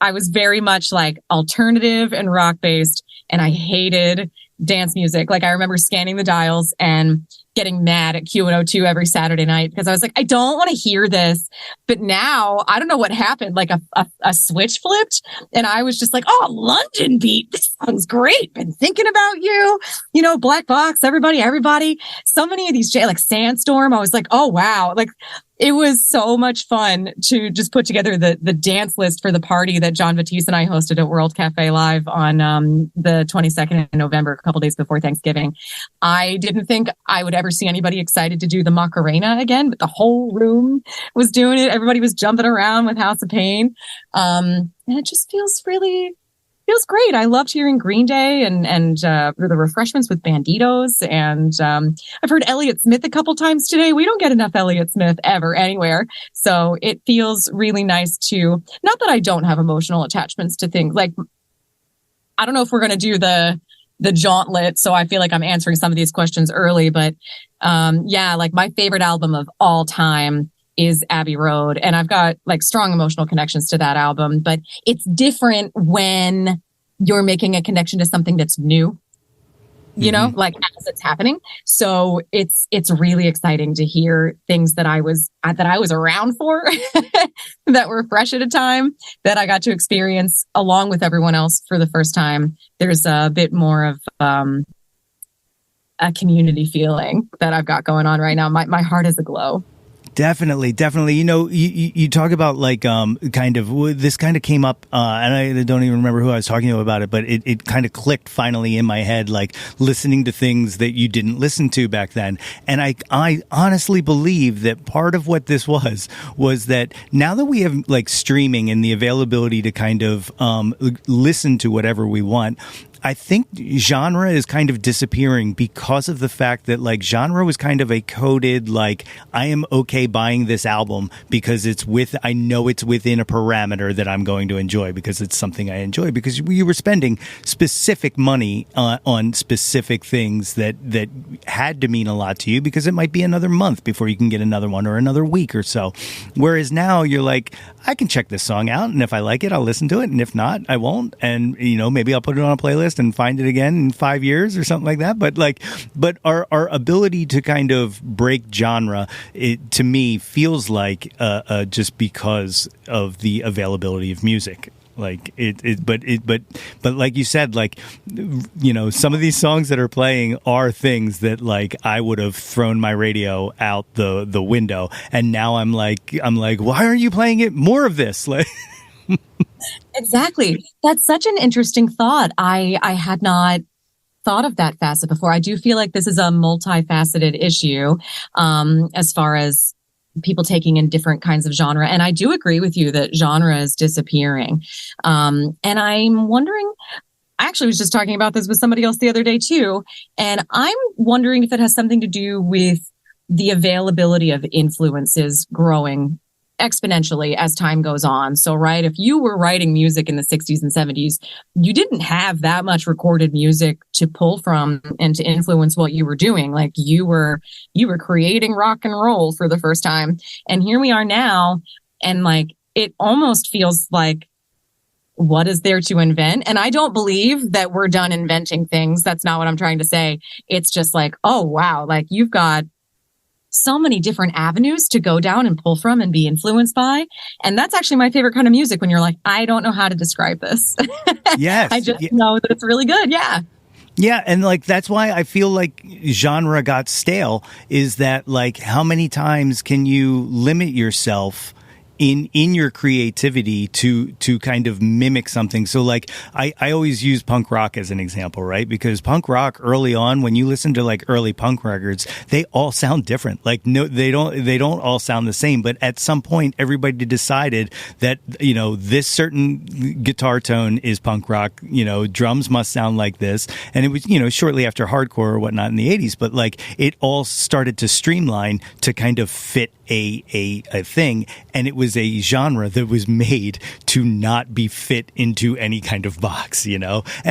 C: I was very much like alternative and rock based, and I hated dance music. Like I remember scanning the dials and getting mad at Q102 every Saturday night because I was like, I don't want to hear this. But now I don't know what happened. Like a switch flipped, and I was just like, oh, London Beat. This song's great. Been thinking about you. Black Box, everybody. So many of these, like Sandstorm. I was like, oh, wow. Like it was so much fun to just put together the dance list for the party that John Batiste and I hosted at World Cafe Live on the 22nd of November, a couple days before Thanksgiving. I didn't think I would ever see anybody excited to do the Macarena again, but the whole room was doing it. Everybody was jumping around with House of Pain. And it just feels great. I loved hearing Green Day and the Refreshments with Banditos. And I've heard Elliott Smith a couple times today. We don't get enough Elliott Smith ever anywhere. So it feels really nice to, not that I don't have emotional attachments to things. Like, I don't know if we're going to do the Jauntlet, so I feel like I'm answering some of these questions early. But like my favorite album of all time is Abbey Road. And I've got like strong emotional connections to that album, but it's different when you're making a connection to something that's new, like as it's happening. So it's really exciting to hear things that I was around for that were fresh at a time that I got to experience along with everyone else for the first time. There's a bit more of a community feeling that I've got going on right now. My heart is aglow.
A: Definitely. You talk about like this kind of came up, and I don't even remember who I was talking to about it, but it kind of clicked finally in my head, like listening to things that you didn't listen to back then. And I honestly believe that part of what this was that now that we have like streaming and the availability to kind of listen to whatever we want, I think genre is kind of disappearing because of the fact that like genre was kind of a coded, like, I am okay buying this album because I know it's within a parameter that I'm going to enjoy because it's something I enjoy, because you were spending specific money on specific things that had to mean a lot to you because it might be another month before you can get another one or another week or so. Whereas now you're like, I can check this song out, and if I like it, I'll listen to it, and if not, I won't. And, maybe I'll put it on a playlist and find it again in 5 years or something like that. But our ability to kind of break genre, to me, feels like just because of the availability of music. But like you said, like, some of these songs that are playing are things that like I would have thrown my radio out the window, and now I'm like, why aren't you playing it more of this? Like.
C: Exactly. That's such an interesting thought. I had not thought of that facet before. I do feel like this is a multifaceted issue, as far as people taking in different kinds of genre. And I do agree with you that genre is disappearing. And I'm wondering, I actually was just talking about this with somebody else the other day too. And I'm wondering if it has something to do with the availability of influences growing exponentially as time goes on. So, right, if you were writing music in the 60s and 70s, you didn't have that much recorded music to pull from and to influence what you were doing. Like you were creating rock and roll for the first time. And here we are now. And like, it almost feels like, what is there to invent? And I don't believe that we're done inventing things. That's not what I'm trying to say. It's just like, oh, wow, like you've got so many different avenues to go down and pull from and be influenced by. And that's actually my favorite kind of music, when you're like, I don't know how to describe this.
A: Yes.
C: I just know that it's really good. Yeah.
A: Yeah, and like that's why I feel like genre got stale, is that like how many times can you limit yourself in your creativity to kind of mimic something? So like I always use punk rock as an example, right? Because punk rock early on, when you listen to like early punk records, they all sound different. Like no, they don't all sound the same. But at some point, everybody decided that, this certain guitar tone is punk rock, drums must sound like this. And it was, shortly after hardcore or whatnot in the 80s, but like it all started to streamline to kind of fit a thing, and it was a genre that was made to not be fit into any kind of box, and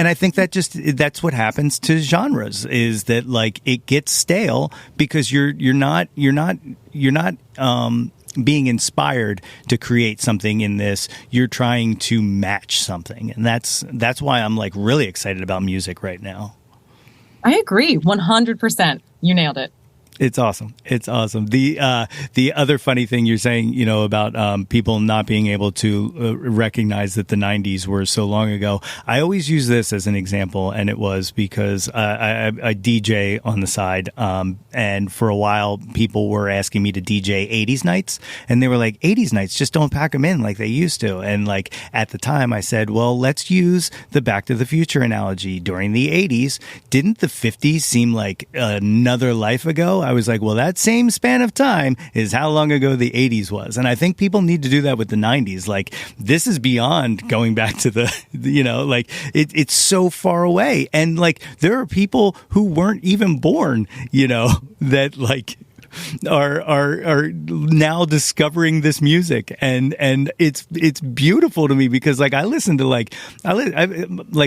A: I think that's what happens to genres, is that like it gets stale because you're not being inspired to create something in this. You're trying to match something, and that's why I'm like really excited about music right now.
C: I agree 100%. You nailed it.
A: It's awesome. It's awesome. The other funny thing you're saying, about people not being able to recognize that the 90s were so long ago. I always use this as an example, and it was because I DJ on the side, and for a while people were asking me to DJ 80s nights, and they were like, 80s nights, just don't pack them in like they used to. And like at the time I said, well, let's use the Back to the Future analogy. During the 80s, didn't the 50s seem like another life ago? I was like, well, that same span of time is how long ago the 80s was. And I think people need to do that with the 90s. Like, this is beyond going back to it's so far away. And like, there are people who weren't even born, that like are now discovering this music, and it's beautiful to me, because like I listen to like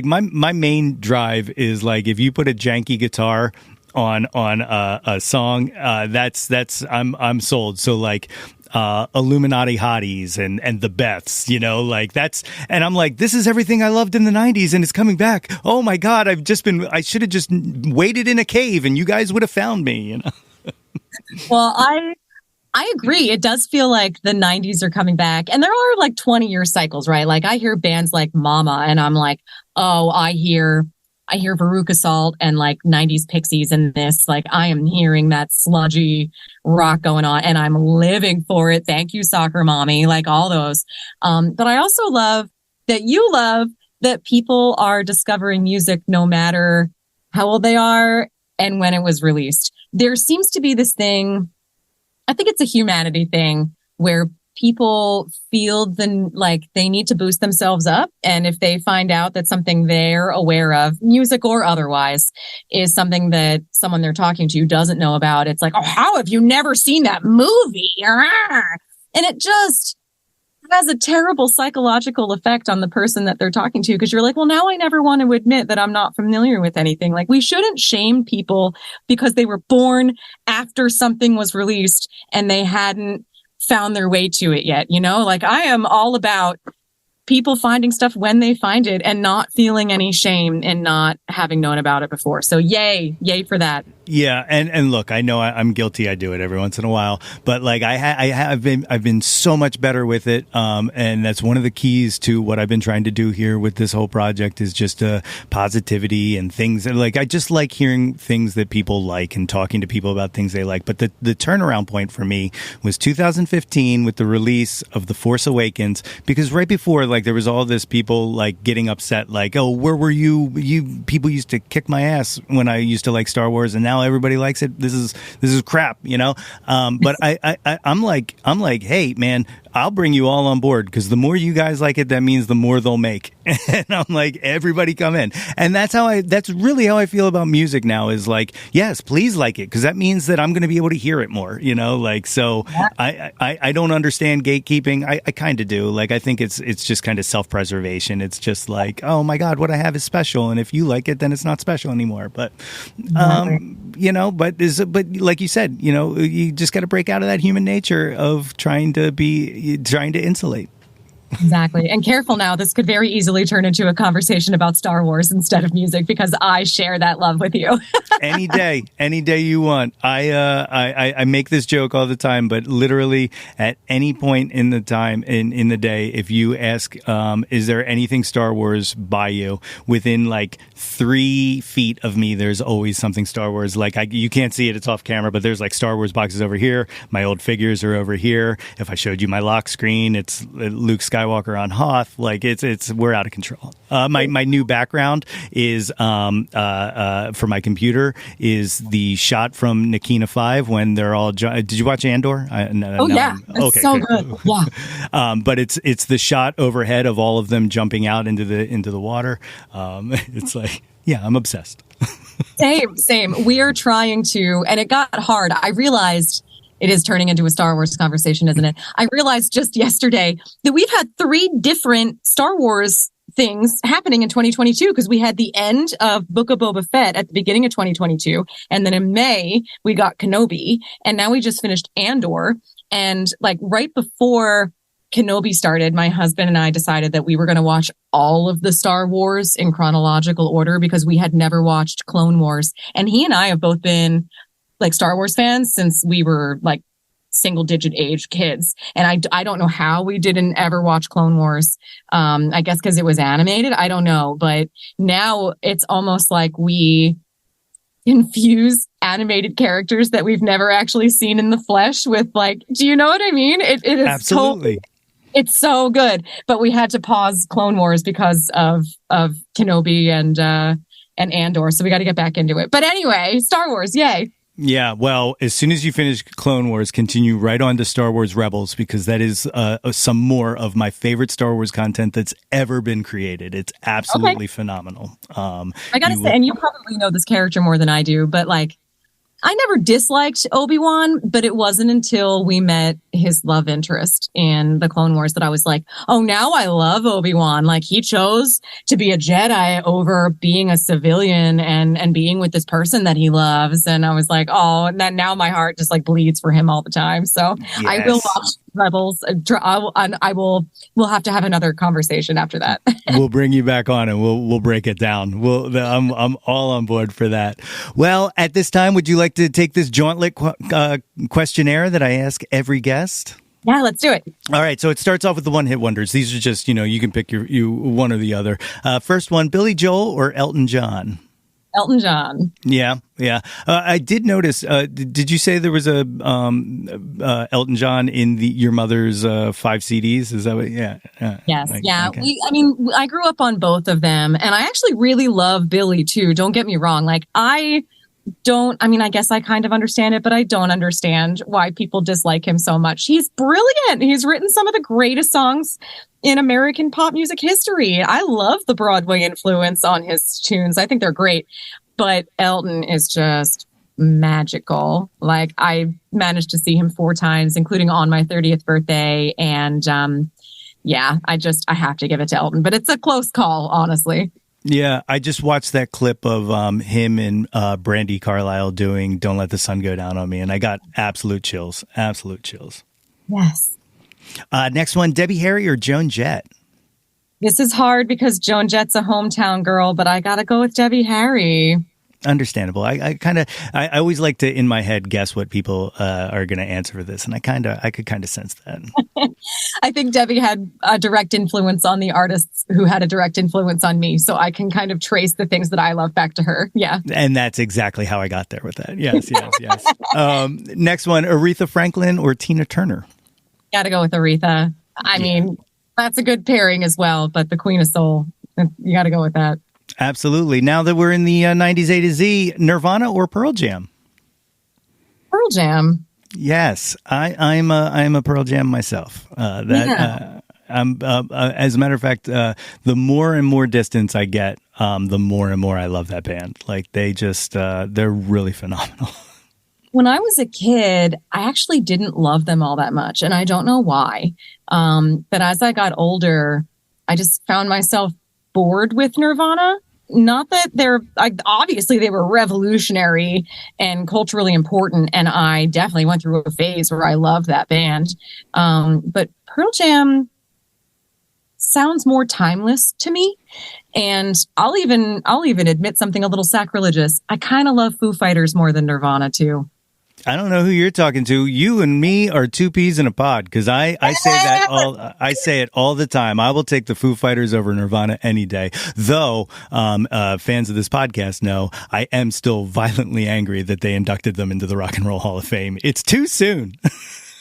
A: my main drive is like, if you put a janky guitar on a song, that's I'm sold. So like Illuminati Hotties and the Beths, like that's, and I'm like, this is everything I loved in the 90s, and it's coming back. Oh my God, I should have just waited in a cave and you guys would have found me,
C: Well, I agree. It does feel like the 90s are coming back, and there are like 20-year cycles, right? Like I hear bands like Mama, and I'm like, oh, I hear Veruca Salt and like 90s Pixies in this. Like I am hearing that sludgy rock going on, and I'm living for it. Thank you, Soccer Mommy, like all those. But I also love that people are discovering music no matter how old they are and when it was released. There seems to be this thing, I think it's a humanity thing, where people feel like they need to boost themselves up. And if they find out that something they're aware of, music or otherwise, is something that someone they're talking to doesn't know about, it's like, oh, how have you never seen that movie? And it just has a terrible psychological effect on the person that they're talking to, because you're like, well, now I never want to admit that I'm not familiar with anything. Like, we shouldn't shame people because they were born after something was released and they hadn't found their way to it yet. Like, I am all about people finding stuff when they find it and not feeling any shame in not having known about it before. So yay for that.
A: Yeah, and look, I know I'm guilty. I do it every once in a while, but like I've been so much better with it, and that's one of the keys to what I've been trying to do here with this whole project is just positivity and things. Like, I just like hearing things that people like and talking to people about things they like. But the turnaround point for me was 2015 with the release of The Force Awakens, because right before, like, there was all this people like getting upset, like, oh, where were you? You people used to kick my ass when I used to like Star Wars, and now everybody likes it. This is crap, But I'm like, hey, man, I'll bring you all on board, because the more you guys like it, that means the more they'll make. And I'm like, everybody come in. And that's really how I feel about music now, is like, yes, please like it, because that means that I'm going to be able to hear it more, like, so I don't understand gatekeeping. I kind of do. Like, I think it's just kind of self-preservation. It's just like, oh my God, what I have is special. And if you like it, then it's not special anymore. But, but like you said, you just got to break out of that human nature of trying to insulate.
C: Exactly. And careful now, this could very easily turn into a conversation about Star Wars instead of music, because I share that love with you.
A: Any day you want. I make this joke all the time, but literally at any point in the time in the day, if you ask, is there anything Star Wars by you, within like 3 feet of me, there's always something Star Wars. Like, you can't see it, it's off camera, but there's like Star Wars boxes over here. My old figures are over here. If I showed you my lock screen, it's Luke Skywalker on Hoth. Like, it's we're out of control. My new background is for my computer is the shot from Nakina 5 when they're all. Did you watch Andor?
C: It's so good. Yeah.
A: But it's the shot overhead of all of them jumping out into the water. It's like, yeah, I'm obsessed.
C: Same. We are trying to, and it got hard. I realized. It is turning into a Star Wars conversation, isn't it? I realized just yesterday that we've had 3 different Star Wars things happening in 2022, because we had the end of Book of Boba Fett at the beginning of 2022. And then in May, we got Kenobi. And now we just finished Andor. And like right before Kenobi started, my husband and I decided that we were going to watch all of the Star Wars in chronological order, because we had never watched Clone Wars. And he and I have both been like Star Wars fans since we were like single digit age kids. And I don't know how we didn't ever watch Clone Wars. I guess because it was animated. I don't know. But now it's almost like we infuse animated characters that we've never actually seen in the flesh with, like, do you know what I mean? It is
A: absolutely.
C: It's so good. But we had to pause Clone Wars because of Kenobi and Andor. So we got to get back into it. But anyway, Star Wars, yay.
A: Yeah, well, as soon as you finish Clone Wars, continue right on to Star Wars Rebels, because that is some more of my favorite Star Wars content that's ever been created. It's absolutely phenomenal.
C: I gotta say, and you probably know this character more than I do, but like, I never disliked Obi-Wan, but it wasn't until we met his love interest in the Clone Wars that I was like, oh, now I love Obi-Wan. Like, he chose to be a Jedi over being a civilian and being with this person that he loves. And I was like, oh, and then now my heart just like bleeds for him all the time. So yes. I will watch Rebels. We'll have to have another conversation after that.
A: We'll bring you back on and we'll break it down. I'm all on board for that. Well, at this time, would you like to take this jauntlet questionnaire that I ask every guest?
C: Yeah, let's do it.
A: All right. So it starts off with the one-hit wonders. These are just, you can pick you one or the other. First one, Billy Joel or Elton John?
C: Elton John.
A: Yeah. I did notice. Did you say there was a Elton John in your mother's 5 CDs? Is that what? Yeah.
C: Yes. Yeah. Okay. I grew up on both of them, and I actually really love Billy too. Don't get me wrong. Like, I I guess I kind of understand it, but I don't understand why people dislike him so much. He's brilliant. He's written some of the greatest songs in American pop music history. I love the Broadway influence on his tunes. I think they're great, but Elton is just magical. Like, I managed to see him 4 times, including on my 30th birthday. And, I have to give it to Elton, but it's a close call, honestly.
A: Yeah, I just watched that clip of him and Brandy Carlisle doing Don't Let the Sun Go Down on Me, and I got absolute chills. Absolute chills.
C: Yes.
A: Next one, Debbie Harry or Joan Jett?
C: This is hard because Joan Jett's a hometown girl, but I got to go with Debbie Harry.
A: Understandable. I always like to, in my head, guess what people are going to answer for this, and I could kind of sense that.
C: I think Debbie had a direct influence on the artists who had a direct influence on me, so I can kind of trace the things that I love back to her. Yeah,
A: and that's exactly how I got there with that. Yes. Next one, Aretha Franklin or Tina Turner? Got
C: to go with Aretha. I mean, that's a good pairing as well, but the Queen of Soul, you got to go with that.
A: Absolutely. Now that we're in the 90s A to Z, Nirvana or Pearl Jam?
C: Pearl Jam.
A: Yes, I'm a Pearl Jam myself. As a matter of fact, the more and more distance I get, the more and more I love that band. Like, they just they're really phenomenal.
C: When I was a kid, I actually didn't love them all that much, and I don't know why. But as I got older, I just found myself bored with Nirvana. Not that obviously they were revolutionary and culturally important, and I definitely went through a phase where I loved that band. But Pearl Jam sounds more timeless to me, and I'll even admit something a little sacrilegious. I kind of love Foo Fighters more than Nirvana too.
A: I don't know who you're talking to. You and me are 2 peas in a pod, because I say it all the time. I will take the Foo Fighters over Nirvana any day. Though fans of this podcast know I am still violently angry that they inducted them into the Rock and Roll Hall of Fame. It's too soon.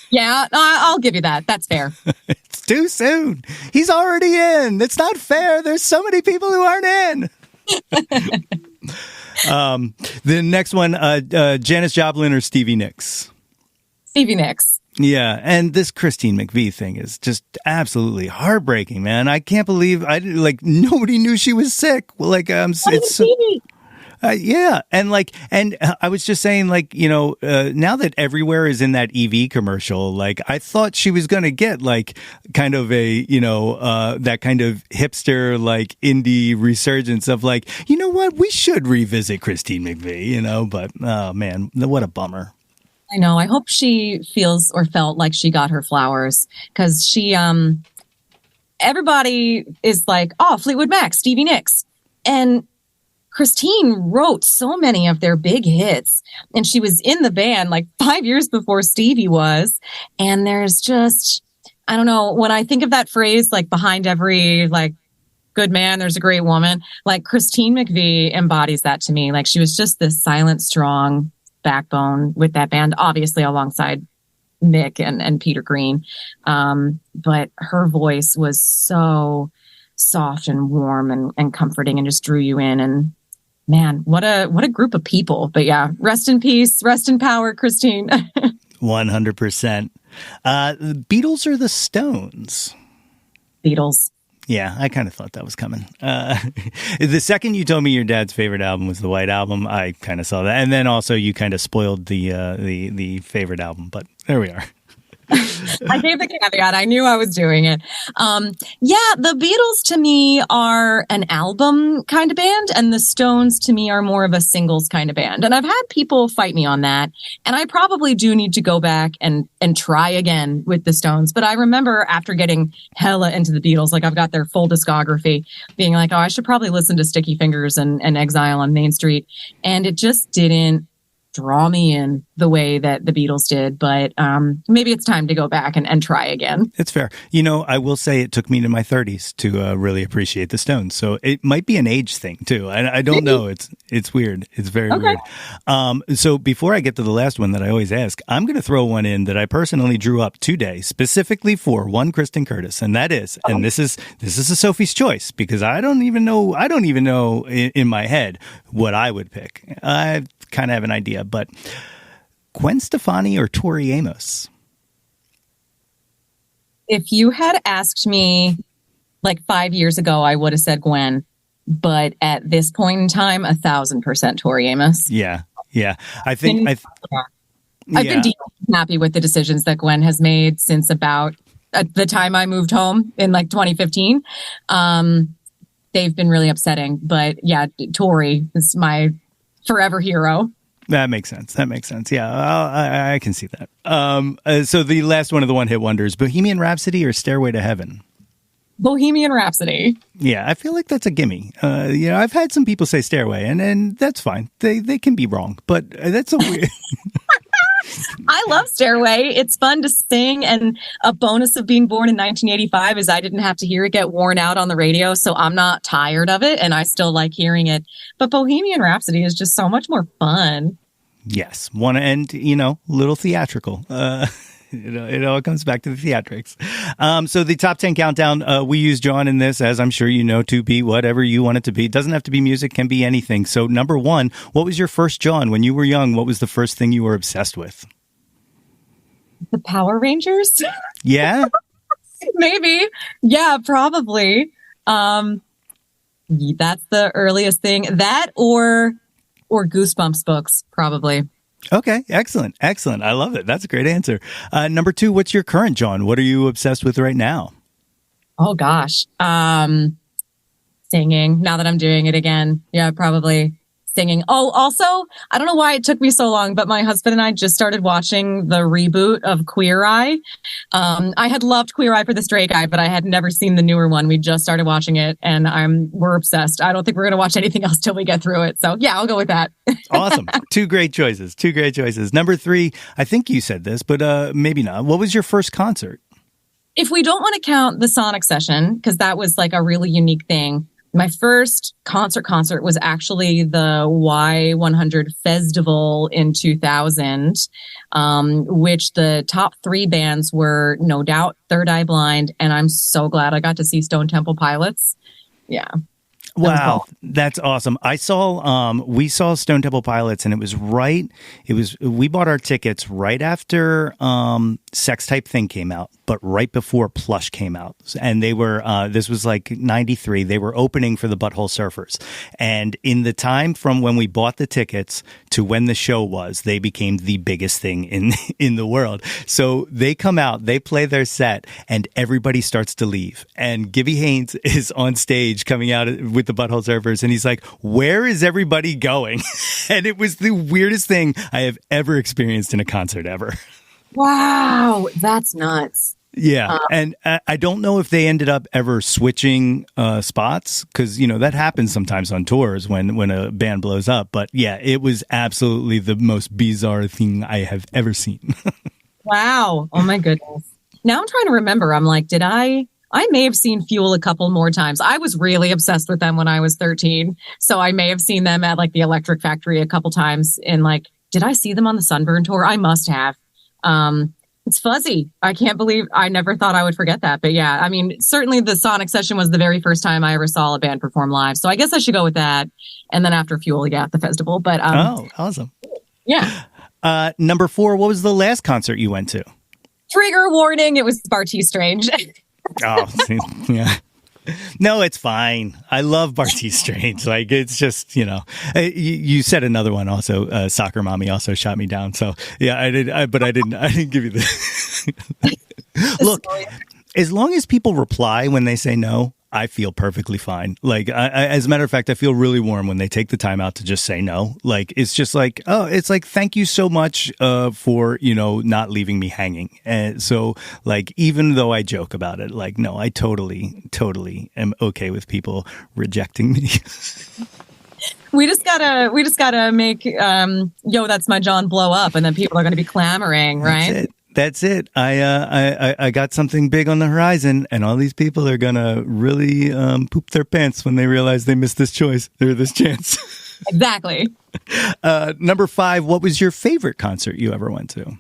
C: Yeah, I'll give you that. That's fair.
A: It's too soon. He's already in. It's not fair. There's so many people who aren't in. The next one, Janis Joplin or Stevie Nicks?
C: Stevie Nicks.
A: Yeah, and this Christine McVie thing is just absolutely heartbreaking, man. I can't believe nobody knew she was sick. Yeah, and I was just saying, now that everywhere is in that EV commercial, I thought she was going to get kind of a, that kind of hipster, indie resurgence of you know what, we should revisit Christine McVie, but oh man, what a bummer.
C: I know. I hope she feels or felt like she got her flowers, because she, everybody is like, oh, Fleetwood Mac, Stevie Nicks. And Christine wrote so many of their big hits, and she was in the band 5 years before Stevie was. And there's just, I don't know, when I think of that phrase, behind every good man, there's a great woman, Christine McVie embodies that to me. She was just this silent, strong backbone with that band, obviously alongside Mick and Peter Green. But her voice was so soft and warm and comforting and just drew you in. And man, what a group of people. But yeah, rest in peace, rest in power, Christine.
A: 100%. Beatles or the Stones?
C: Beatles.
A: Yeah, I kind of thought that was coming. The second you told me your dad's favorite album was the White Album, I kind of saw that. And then also you kind of spoiled the favorite album, but there we are.
C: I gave the caveat. I knew I was doing it. The Beatles to me are an album kind of band, and the Stones to me are more of a singles kind of band. And I've had people fight me on that, and I probably do need to go back and try again with the Stones. But I remember after getting hella into the Beatles, I've got their full discography, being like, oh, I should probably listen to Sticky Fingers and Exile on Main Street. And it just didn't draw me in the way that the Beatles did, but maybe it's time to go back and try again.
A: It's fair. I will say it took me to my 30s to really appreciate the Stones, so it might be an age thing too. I don't know. It's weird. It's very weird. So before I get to the last one that I always ask, I'm going to throw one in that I personally drew up today specifically for one Kristen Kurtis, and that is, and this is a Sophie's choice, because I don't even know in my head what I would pick. I've kind of have an idea, but Gwen Stefani or Tori Amos?
C: If you had asked me like 5 years ago, I would have said Gwen. But at this point in time, 1,000% Tori Amos.
A: Yeah. I've
C: been deeply happy with the decisions that Gwen has made since about at the time I moved home in like 2015. They've been really upsetting. But yeah, Tori is my forever hero.
A: That makes sense. Yeah, I can see that. So the last one of the one-hit wonders, Bohemian Rhapsody or Stairway to Heaven?
C: Bohemian Rhapsody.
A: Yeah, I feel like that's a gimme. I've had some people say Stairway, and that's fine. They can be wrong, but that's a weird...
C: I love Stairway. It's fun to sing, and a bonus of being born in 1985 is I didn't have to hear it get worn out on the radio, so I'm not tired of it, and I still like hearing it. But Bohemian Rhapsody is just so much more fun.
A: Yes, little theatrical. It all comes back to the theatrics. So the top 10 countdown, we use Jawn in this, as I'm sure you know, to be whatever you want it to be. It doesn't have to be music, can be anything. So number one, what was your first Jawn? When you were young, what was the first thing you were obsessed with?
C: The Power Rangers?
A: Yeah?
C: Maybe. Yeah, probably. That's the earliest thing. That or Goosebumps books, probably.
A: Okay, excellent. I love it. That's a great answer. Number two, what's your current Jawn? What are you obsessed with right now?
C: Oh, gosh. Singing, now that I'm doing it again. Yeah, probably singing. Oh, also, I don't know why it took me so long, but my husband and I just started watching the reboot of Queer Eye. I had loved Queer Eye for the Straight Guy, but I had never seen the newer one. We just started watching it, and we're obsessed. I don't think we're going to watch anything else till we get through it. So yeah, I'll go with that.
A: Awesome. Two great choices. Number three, I think you said this, but maybe not. What was your first concert?
C: If we don't want to count the Sonic session, because that was like a really unique thing, my first concert was actually the Y100 Festival in 2000, which the top three bands were No Doubt, Third Eye Blind, and I'm so glad I got to see Stone Temple Pilots. Yeah.
A: Wow, that's awesome. We saw Stone Temple Pilots, and we bought our tickets right after Sex Type Thing came out, but right before Plush came out. And they were, this was like 93, they were opening for the Butthole Surfers. And in the time from when we bought the tickets to when the show was, they became the biggest thing in the world. So they come out, they play their set, and everybody starts to leave. And Gibby Haynes is on stage coming out with the Butthole Surfers, and he's like, "Where is everybody going?" And it was the weirdest thing I have ever experienced in a concert ever.
C: Wow, that's nuts.
A: Yeah, and I don't know if they ended up ever switching spots, because that happens sometimes on tours when a band blows up. But yeah, it was absolutely the most bizarre thing I have ever seen.
C: Wow! Oh my goodness. Now I'm trying to remember. I'm like, I may have seen Fuel a couple more times. I was really obsessed with them when I was 13. So I may have seen them at like the Electric Factory a couple times. And like, did I see them on the Sunburn tour? I must have. It's fuzzy. I can't believe I never thought I would forget that. But yeah, I mean, certainly the Sonic session was the very first time I ever saw a band perform live. So I guess I should go with that. And then after Fuel, yeah, the festival. But
A: oh, awesome.
C: Yeah.
A: Number four, what was the last concert you went to?
C: Trigger warning. It was Barty Strange.
A: Oh, yeah. No, it's fine. I love Barty Strange. Like, it's just, you said another one also, Soccer Mommy also shot me down. So yeah, I did. But I didn't give you the look, as long as people reply when they say no, I feel perfectly fine. Like, as a matter of fact, I feel really warm when they take the time out to just say no. Like, it's just like, oh, it's like, thank you so much for, not leaving me hanging. And so, like, even though I joke about it, like, no, I totally am okay with people rejecting me.
C: We just gotta make, Yo, That's My Jawn blow up, and then people are going to be clamoring, right?
A: That's it. I got something big on the horizon, and all these people are gonna really poop their pants when they realize they missed this choice or this chance.
C: Exactly.
A: Number five, what was your favorite concert you ever went to?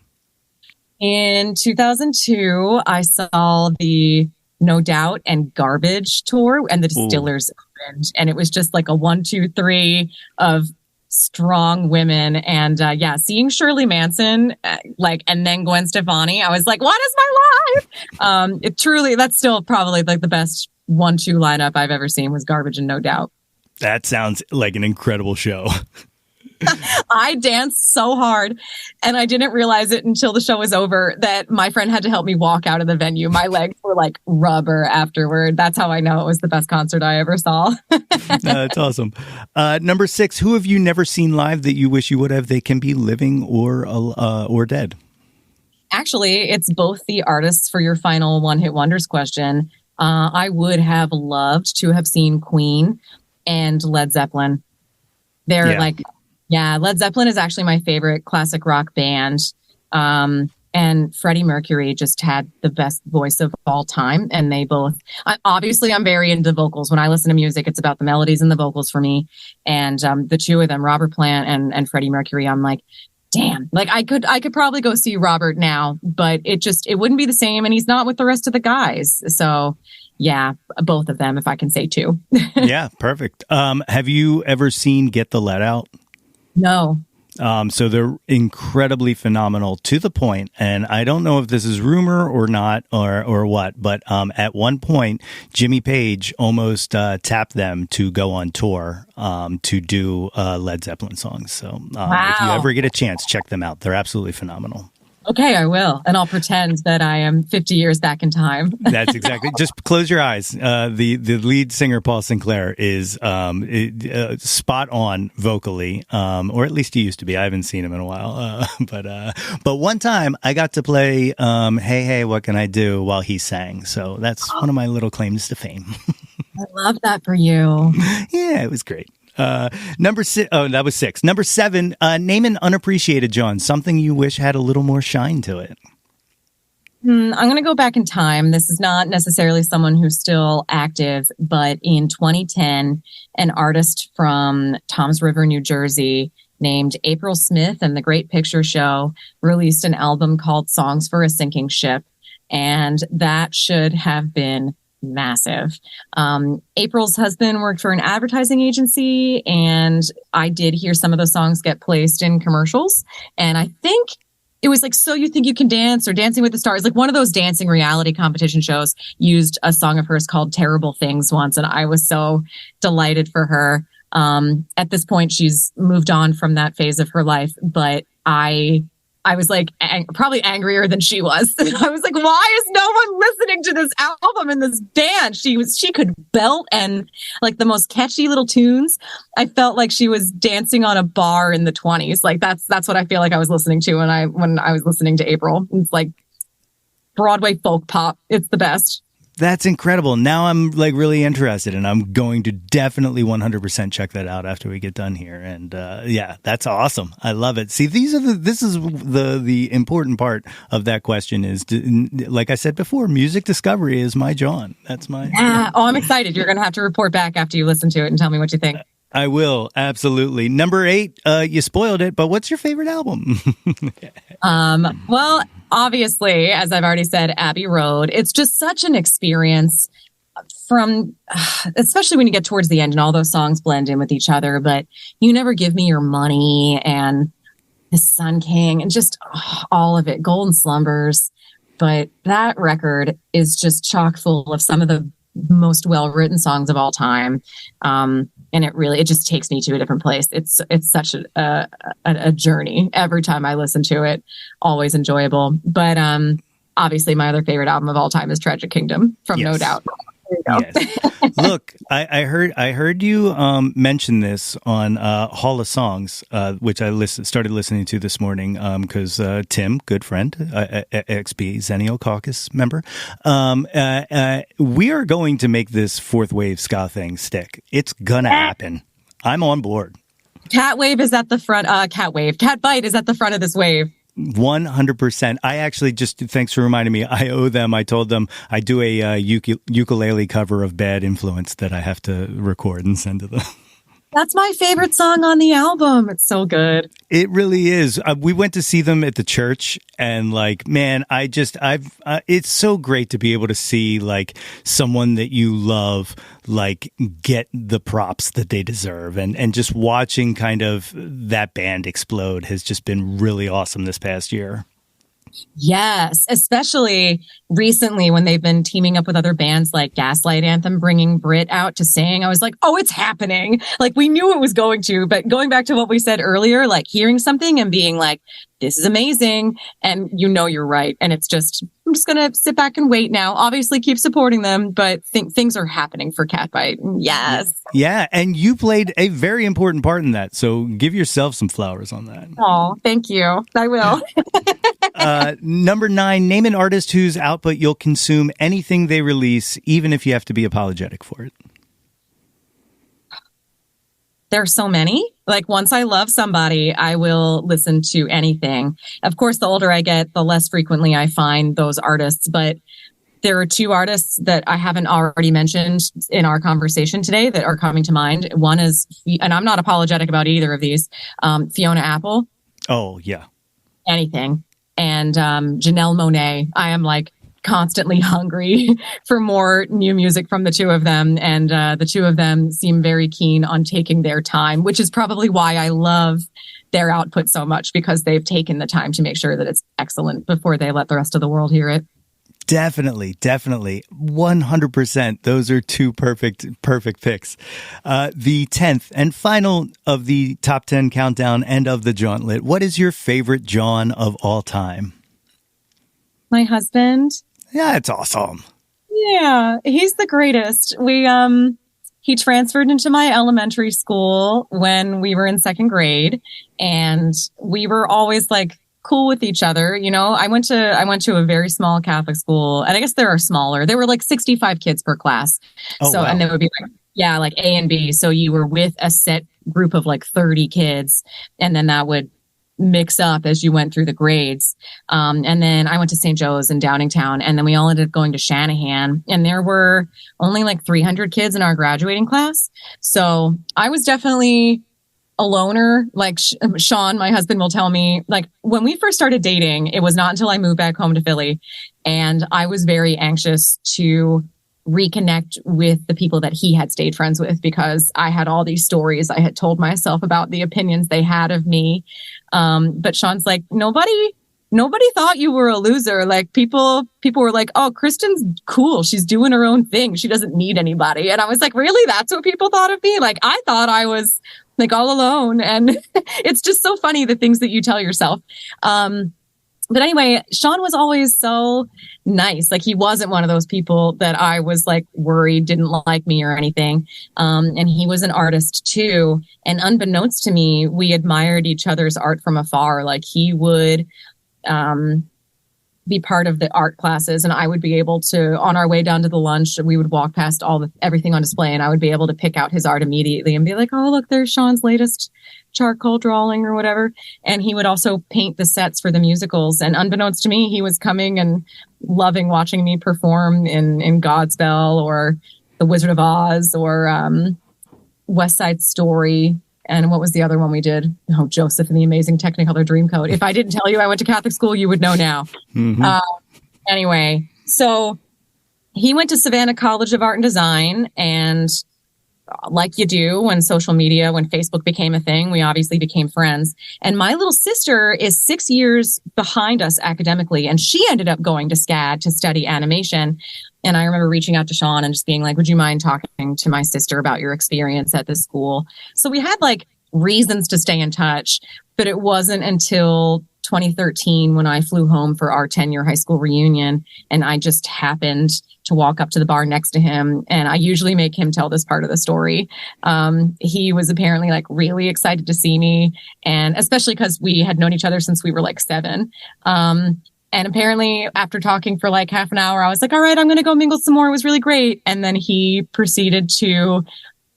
C: In 2002, I saw the No Doubt and Garbage tour, and the Distillers opened, and it was just like a 1, 2, 3 of strong women. And yeah, seeing Shirley Manson, and then Gwen Stefani, I was like, what is my life? It truly, that's still probably like the best 1-2 lineup I've ever seen was Garbage and No Doubt.
A: That sounds like an incredible show.
C: I danced so hard, and I didn't realize it until the show was over that my friend had to help me walk out of the venue. My legs were like rubber afterward. That's how I know it was the best concert I ever saw.
A: That's awesome. Number 6, who have you never seen live that you wish you would have? They can be living or dead.
C: Actually, it's both the artists for your final one-hit wonders question. I would have loved to have seen Queen and Led Zeppelin. They're Led Zeppelin is actually my favorite classic rock band. And Freddie Mercury just had the best voice of all time. And they both, obviously I'm very into vocals. When I listen to music, it's about the melodies and the vocals for me. And the two of them, Robert Plant and Freddie Mercury, I'm like, damn, like I could probably go see Robert now, but it wouldn't be the same. And he's not with the rest of the guys. So yeah, both of them, if I can say two.
A: Yeah, perfect. Have you ever seen Get the Let Out?
C: No.
A: So they're incredibly phenomenal to the point, and I don't know if this is rumor or not or what, but at one point, Jimmy Page almost tapped them to go on tour to do Led Zeppelin songs. So
C: wow.
A: If you ever get a chance, check them out. They're absolutely phenomenal.
C: Okay, I will. And I'll pretend that I am 50 years back in time.
A: That's exactly. Just close your eyes. The lead singer, Paul Sinclair, is spot on vocally, or at least he used to be. I haven't seen him in a while. But one time I got to play Hey, Hey, What Can I Do while he sang. So that's one of my little claims to fame.
C: I love that for you.
A: Yeah, it was great. Number 6. Oh, that was 6. Number 7. Name an unappreciated Jawn. Something you wish had a little more shine to it.
C: I'm going to go back in time. This is not necessarily someone who's still active, but in 2010, an artist from Toms River, New Jersey, named April Smith and the Great Picture Show released an album called Songs for a Sinking Ship, and that should have been massive. April's husband worked for an advertising agency, and I did hear some of those songs get placed in commercials. And I think it was like So You Think You Can Dance or Dancing with the Stars, like one of those dancing reality competition shows used a song of hers called Terrible Things once. And I was so delighted for her. At this point, she's moved on from that phase of her life, but I was like probably angrier than she was. I was like, why is no one listening to this album and this band? She could belt and like the most catchy little tunes. I felt like she was dancing on a bar in the 20s. Like that's what I feel like I was listening to when I was listening to April. It's like Broadway folk pop. It's the best.
A: That's incredible. Now I'm like really interested, and I'm going to definitely 100% check that out after we get done here. And yeah, that's awesome. I love it. See, this is the important part of that question is, like I said before, music discovery is my Jawn. That's my.
C: Yeah. Oh, I'm excited. You're going to have to report back after you listen to it and tell me what you think.
A: I will. Absolutely. Number 8, you spoiled it, but what's your favorite album?
C: Well, obviously, as I've already said, Abbey Road. It's just such an experience especially when you get towards the end and all those songs blend in with each other, but You Never Give Me Your Money and The Sun King and just all of it, Golden Slumbers. But that record is just chock full of some of the most well-written songs of all time. And it just takes me to a different place. It's such a journey every time I listen to it. Always enjoyable. But obviously my other favorite album of all time is Tragic Kingdom from No Doubt.
A: Yes. Look, I heard you mention this on Hall of Songs, which I started listening to this morning because Tim, good friend, XP Zennial Caucus member, we are going to make this fourth wave ska thing stick. It's gonna happen. I'm on board.
C: Cat Wave is at the front. Cat Bite is at the front of this wave.
A: 100%. I actually thanks for reminding me. I owe them. I told them I do a ukulele cover of Bad Influence that I have to record and send to them.
C: That's my favorite song on the album. It's so good.
A: It really is. We went to see them at the church, and like, man, it's so great to be able to see like someone that you love, like get the props that they deserve, and just watching kind of that band explode has just been really awesome this past year.
C: Yes, especially recently when they've been teaming up with other bands like Gaslight Anthem, bringing Brit out to sing. I was like, oh, it's happening. Like we knew it was going to, but going back to what we said earlier, like hearing something and being like, this is amazing. And you're right. And it's just, I'm just going to sit back and wait now. Obviously keep supporting them, but things are happening for Catbite. Yes.
A: Yeah. And you played a very important part in that. So give yourself some flowers on that.
C: Oh, thank you. I will.
A: Number 9, name an artist whose output you'll consume anything they release, even if you have to be apologetic for it.
C: There are so many. Like once I love somebody, I will listen to anything. Of course, the older I get, the less frequently I find those artists. But there are 2 artists that I haven't already mentioned in our conversation today that are coming to mind. One is, and I'm not apologetic about either of these, Fiona Apple.
A: Oh, yeah.
C: Anything. And Janelle Monáe. I am like constantly hungry for more new music from the 2 of them. And the 2 of them seem very keen on taking their time, which is probably why I love their output so much, because they've taken the time to make sure that it's excellent before they let the rest of the world hear it.
A: Definitely. 100%. Those are 2 perfect picks. The 10th and final of the top 10 countdown and of the Jauntlet. What is your favorite Jawn of all time?
C: My husband.
A: Yeah, it's awesome.
C: Yeah, he's the greatest. He transferred into my elementary school when we were in 2nd grade, and we were always like cool with each other. You know, I went to a very small Catholic school, and I guess there are smaller. There were like 65 kids per class.
A: Oh,
C: so,
A: wow.
C: And there would be like A and B. So you were with a set group of like 30 kids, and then that would mix up as you went through the grades. And then I went to St. Joe's in Downingtown, and then we all ended up going to Shanahan, and there were only like 300 kids in our graduating class. So I was definitely a loner. Like Sean, my husband, will tell me, like when we first started dating, it was not until I moved back home to Philly, and I was very anxious to reconnect with the people that he had stayed friends with, because I had all these stories I had told myself about the opinions they had of me. But Sean's like, nobody thought you were a loser. Like people were like, oh, Kristen's cool. She's doing her own thing. She doesn't need anybody. And I was like, really? That's what people thought of me? Like, I thought I was like all alone. And it's just so funny, the things that you tell yourself. But anyway, Sean was always so nice. Like he wasn't one of those people that I was like worried didn't like me or anything. And he was an artist too. And unbeknownst to me, we admired each other's art from afar. Like he would be part of the art classes, and I would be able to, on our way down to the lunch, we would walk past everything on display, and I would be able to pick out his art immediately and be like, oh, look, there's Sean's latest charcoal drawing or whatever. And he would also paint the sets for the musicals. And unbeknownst to me, he was coming and loving watching me perform in Godspell or The Wizard of Oz or West Side Story. And what was the other one we did? Oh, Joseph and the Amazing Technicolor Dreamcoat. If I didn't tell you I went to Catholic school, you would know now.
A: Mm-hmm.
C: Anyway, so he went to Savannah College of Art and Design, and like you do when Facebook became a thing, we obviously became friends. And my little sister is 6 years behind us academically, and she ended up going to SCAD to study animation. And I remember reaching out to Sean and just being like, would you mind talking to my sister about your experience at this school? So we had like reasons to stay in touch, but it wasn't until 2013 when I flew home for our 10-year high school reunion, and I just happened to walk up to the bar next to him. And I usually make him tell this part of the story. He was apparently like really excited to see me, and especially because we had known each other since we were like 7. And apparently after talking for like half an hour, I was like, all right, I'm going to go mingle some more. It was really great. And then he proceeded to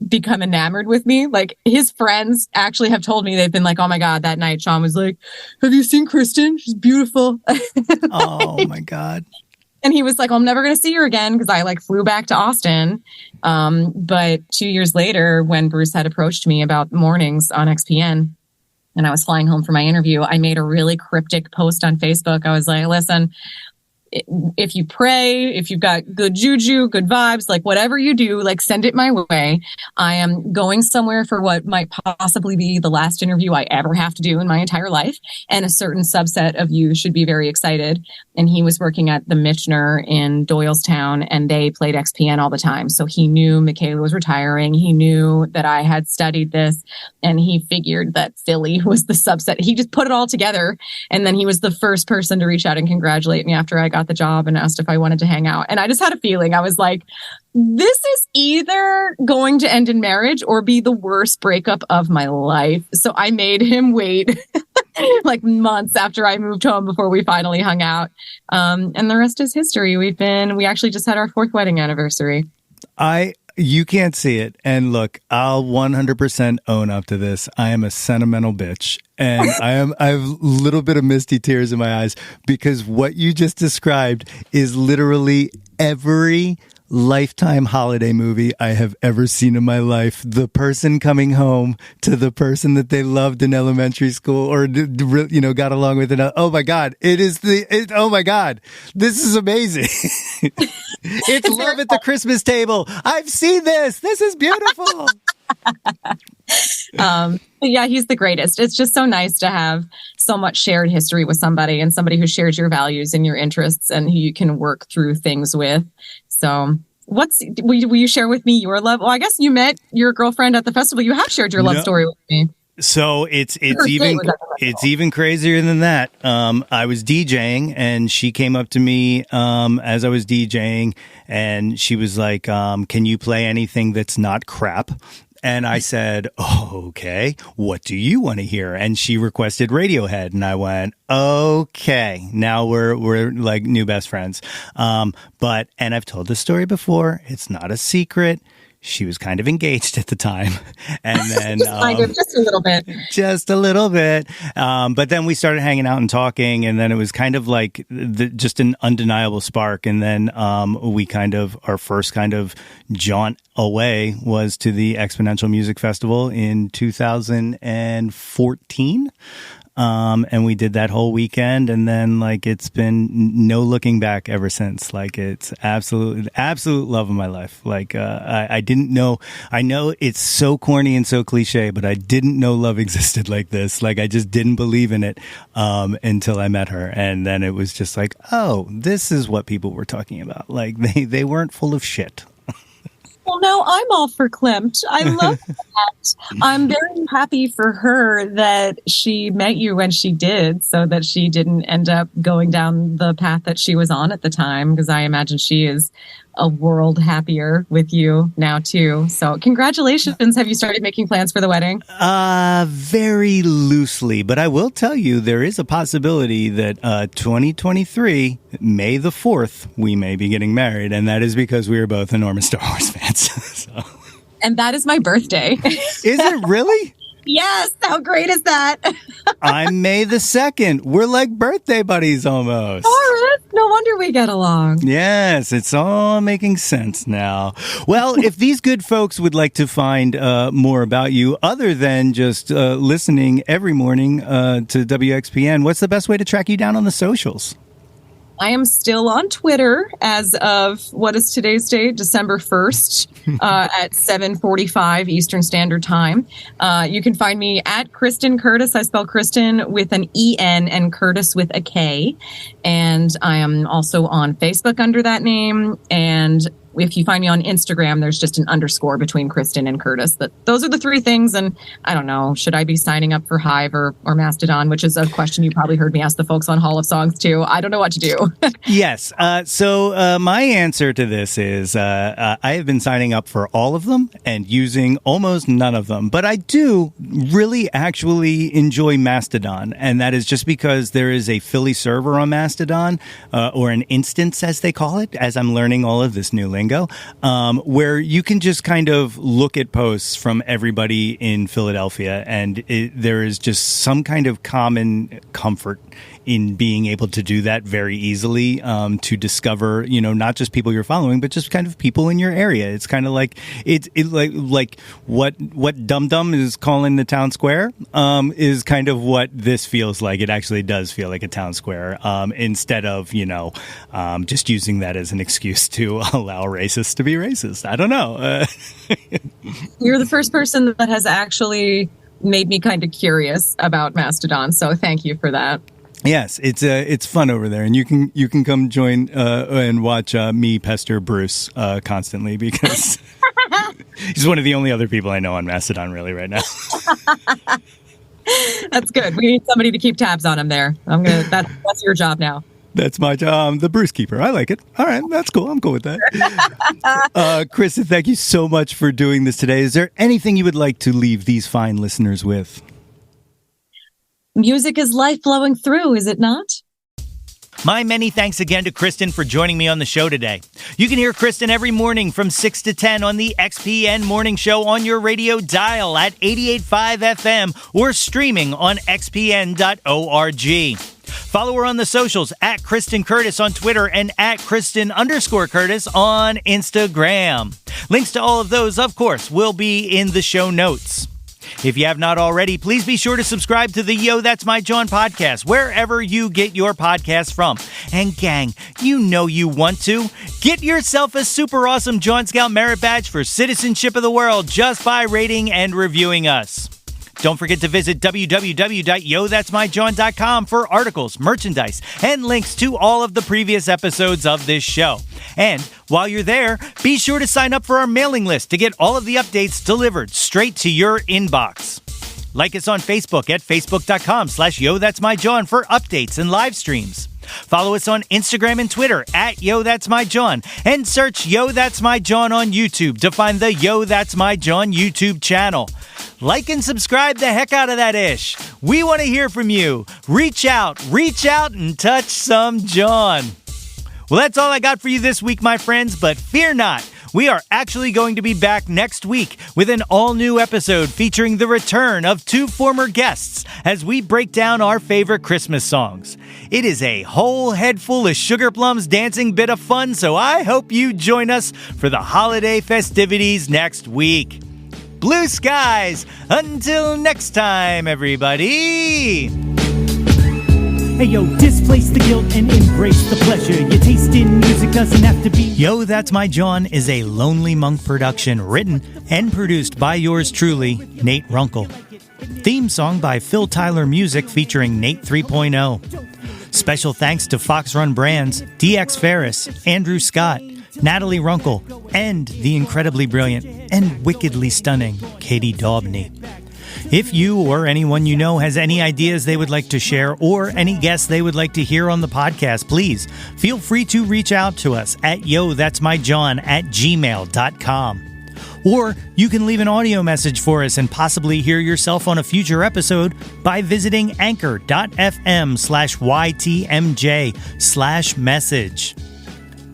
C: become enamored with me. Like his friends actually have told me, they've been like, oh my God, that night Sean was like, have you seen Kristen? She's beautiful.
A: Oh my God.
C: And he was like, I'm never going to see her again because I like flew back to Austin. But 2 years later, when Bruce had approached me about mornings on XPN and I was flying home for my interview, I made a really cryptic post on Facebook. I was like, listen, if you pray, if you've got good juju, good vibes, like whatever you do, like send it my way. I am going somewhere for what might possibly be the last interview I ever have to do in my entire life. And a certain subset of you should be very excited. And he was working at the Michener in Doylestown and they played XPN all the time. So he knew Michaela was retiring. He knew that I had studied this and he figured that Philly was the subset. He just put it all together. And then he was the first person to reach out and congratulate me after I got the job and asked if I wanted to hang out. And I just had a feeling. I was like, this is either going to end in marriage or be the worst breakup of my life. So I made him wait like months after I moved home before we finally hung out. And the rest is history. We actually just had our 4th wedding anniversary.
D: You can't see it. And look, I'll 100% own up to this. I am a sentimental bitch. And I have a little bit of misty tears in my eyes because what you just described is literally every Lifetime holiday movie I have ever seen in my life. The person coming home to the person that they loved in elementary school or, got along with. Oh my God. Oh my God. This is amazing. It's love at the Christmas table. I've seen this. This is beautiful.
C: Yeah, he's the greatest. It's just so nice to have so much shared history with somebody and somebody who shares your values and your interests and who you can work through things with. So will you share with me your love? Well, I guess you met your girlfriend at the festival. You have shared your love story with me.
D: So it's even crazier than that. I was DJing and she came up to me as I was DJing and she was like, can you play anything that's not crap? And I said, oh, okay, what do you want to hear? And she requested Radiohead. And I went, okay, now we're like new best friends. And I've told this story before. It's not a secret. She was kind of engaged at the time. And then
C: just a little bit.
D: Just a little bit. But then we started hanging out and talking. And then it was kind of like just an undeniable spark. And then our first kind of jaunt away was to the Exponential Music Festival in 2014. And we did that whole weekend, and then like it's been no looking back ever since. Like it's absolute love of my life. Like I didn't know. I know it's so corny and so cliche, but I didn't know love existed like this. Like I just didn't believe in it until I met her, and then it was just like, oh, this is what people were talking about. Like they weren't full of shit.
C: Well, no, I'm all for Klimt. I love that. I'm very happy for her that she met you when she did, so that she didn't end up going down the path that she was on at the time, because I imagine she is a world happier with you now, too. So congratulations. Have you started making plans for the wedding?
D: Very loosely, but I will tell you there is a possibility that 2023, May the 4th, we may be getting married, and that is because we are both enormous Star Wars fans. So.
C: And that is my birthday.
D: Is it really?
C: Yes. How great is that?
D: I'm May the 2nd. We're like birthday buddies almost.
C: Taurus. No wonder we get along.
D: Yes, it's all making sense now. Well, if these good folks would like to find more about you other than just listening every morning to WXPN, what's the best way to track you down on the socials?
C: I am still on Twitter as of, what is today's date? December 1st at 7:45 Eastern Standard Time. You can find me at Kristen Kurtis. I spell Kristen with an E-N and Kurtis with a K. And I am also on Facebook under that name. And if you find me on Instagram, there's just an underscore between Kristen and Kurtis. Those are the three things. And I don't know, should I be signing up for Hive or Mastodon, which is a question you probably heard me ask the folks on Hall of Songs too. I don't know what to do.
D: Yes. So my answer to this is I have been signing up for all of them and using almost none of them. But I do really actually enjoy Mastodon. And that is just because there is a Philly server on Mastodon or an instance, as they call it, as I'm learning all of this new lingo, where you can just kind of look at posts from everybody in Philadelphia, and there is just some kind of common comfort in being able to do that very easily, to discover, not just people you're following, but just kind of people in your area. It's kind of like like what Dum Dum is calling the town square, is kind of what this feels like. It actually does feel like a town square, instead of, just using that as an excuse to allow racists to be racist. I don't know.
C: You're the first person that has actually made me kind of curious about Mastodon, so thank you for that.
D: Yes, it's fun over there, and you can come join and watch me pester Bruce constantly, because he's one of the only other people I know on Mastodon really right now.
C: That's good. We need somebody to keep tabs on him there. That's your job now.
D: That's my job. The Bruce Keeper. I like it. All right. That's cool. I'm cool with that. Kristen, thank you so much for doing this today. Is there anything you would like to leave these fine listeners with?
C: Music is life flowing through, is it not?
A: My many thanks again to Kristen for joining me on the show today. You can hear Kristen every morning from 6 to 10 on the XPN Morning Show on your radio dial at 88.5 FM or streaming on xpn.org. Follow her on the socials at Kristen Kurtis on Twitter and at Kristen_Kurtis on Instagram. Links to all of those, of course, will be in the show notes. If you have not already, please be sure to subscribe to the Yo, That's My Jawn podcast, wherever you get your podcasts from. And gang, you know you want to. Get yourself a super awesome Jawn Scout Merit Badge for Citizenship of the World just by rating and reviewing us. Don't forget to visit www.yothat'smyjawn.com for articles, merchandise, and links to all of the previous episodes of this show. And while you're there, be sure to sign up for our mailing list to get all of the updates delivered straight to your inbox. Like us on Facebook at facebook.com/YoThat'sMyJawn for updates and live streams. Follow us on Instagram and Twitter at Yo That's My Jawn, and search Yo That's My Jawn on YouTube to find the Yo That's My Jawn YouTube channel. Like and subscribe the heck out of that ish. We want to hear from you. Reach out and touch some Jawn. Well, that's all I got for you this week, my friends, but fear not. We are actually going to be back next week with an all-new episode featuring the return of two former guests as we break down our favorite Christmas songs. It is a whole head full of sugar plums dancing bit of fun, so I hope you join us for the holiday festivities next week. Blue skies! Until next time, everybody!
B: Hey yo, displace the guilt and embrace the pleasure. Your taste in music doesn't have to be.
A: Yo, That's My Jawn is a Lonely Monk production written and produced by yours truly, Nate Runkle. Theme song by Phil Tyler Music featuring Nate 3.0. Special thanks to Fox Run Brands, DX Ferris, Andrew Scott, Natalie Runkle, and the incredibly brilliant and wickedly stunning Katie Daubney. If you or anyone you know has any ideas they would like to share or any guests they would like to hear on the podcast, please feel free to reach out to us at yothat'smyjawn@gmail.com. Or you can leave an audio message for us and possibly hear yourself on a future episode by visiting anchor.fm/ytmj/message.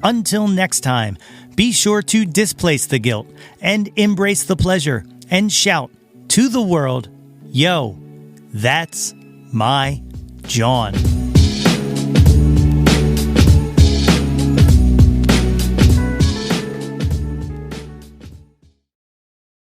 A: Until next time, be sure to displace the guilt and embrace the pleasure and shout to the world, yo, that's my Jawn.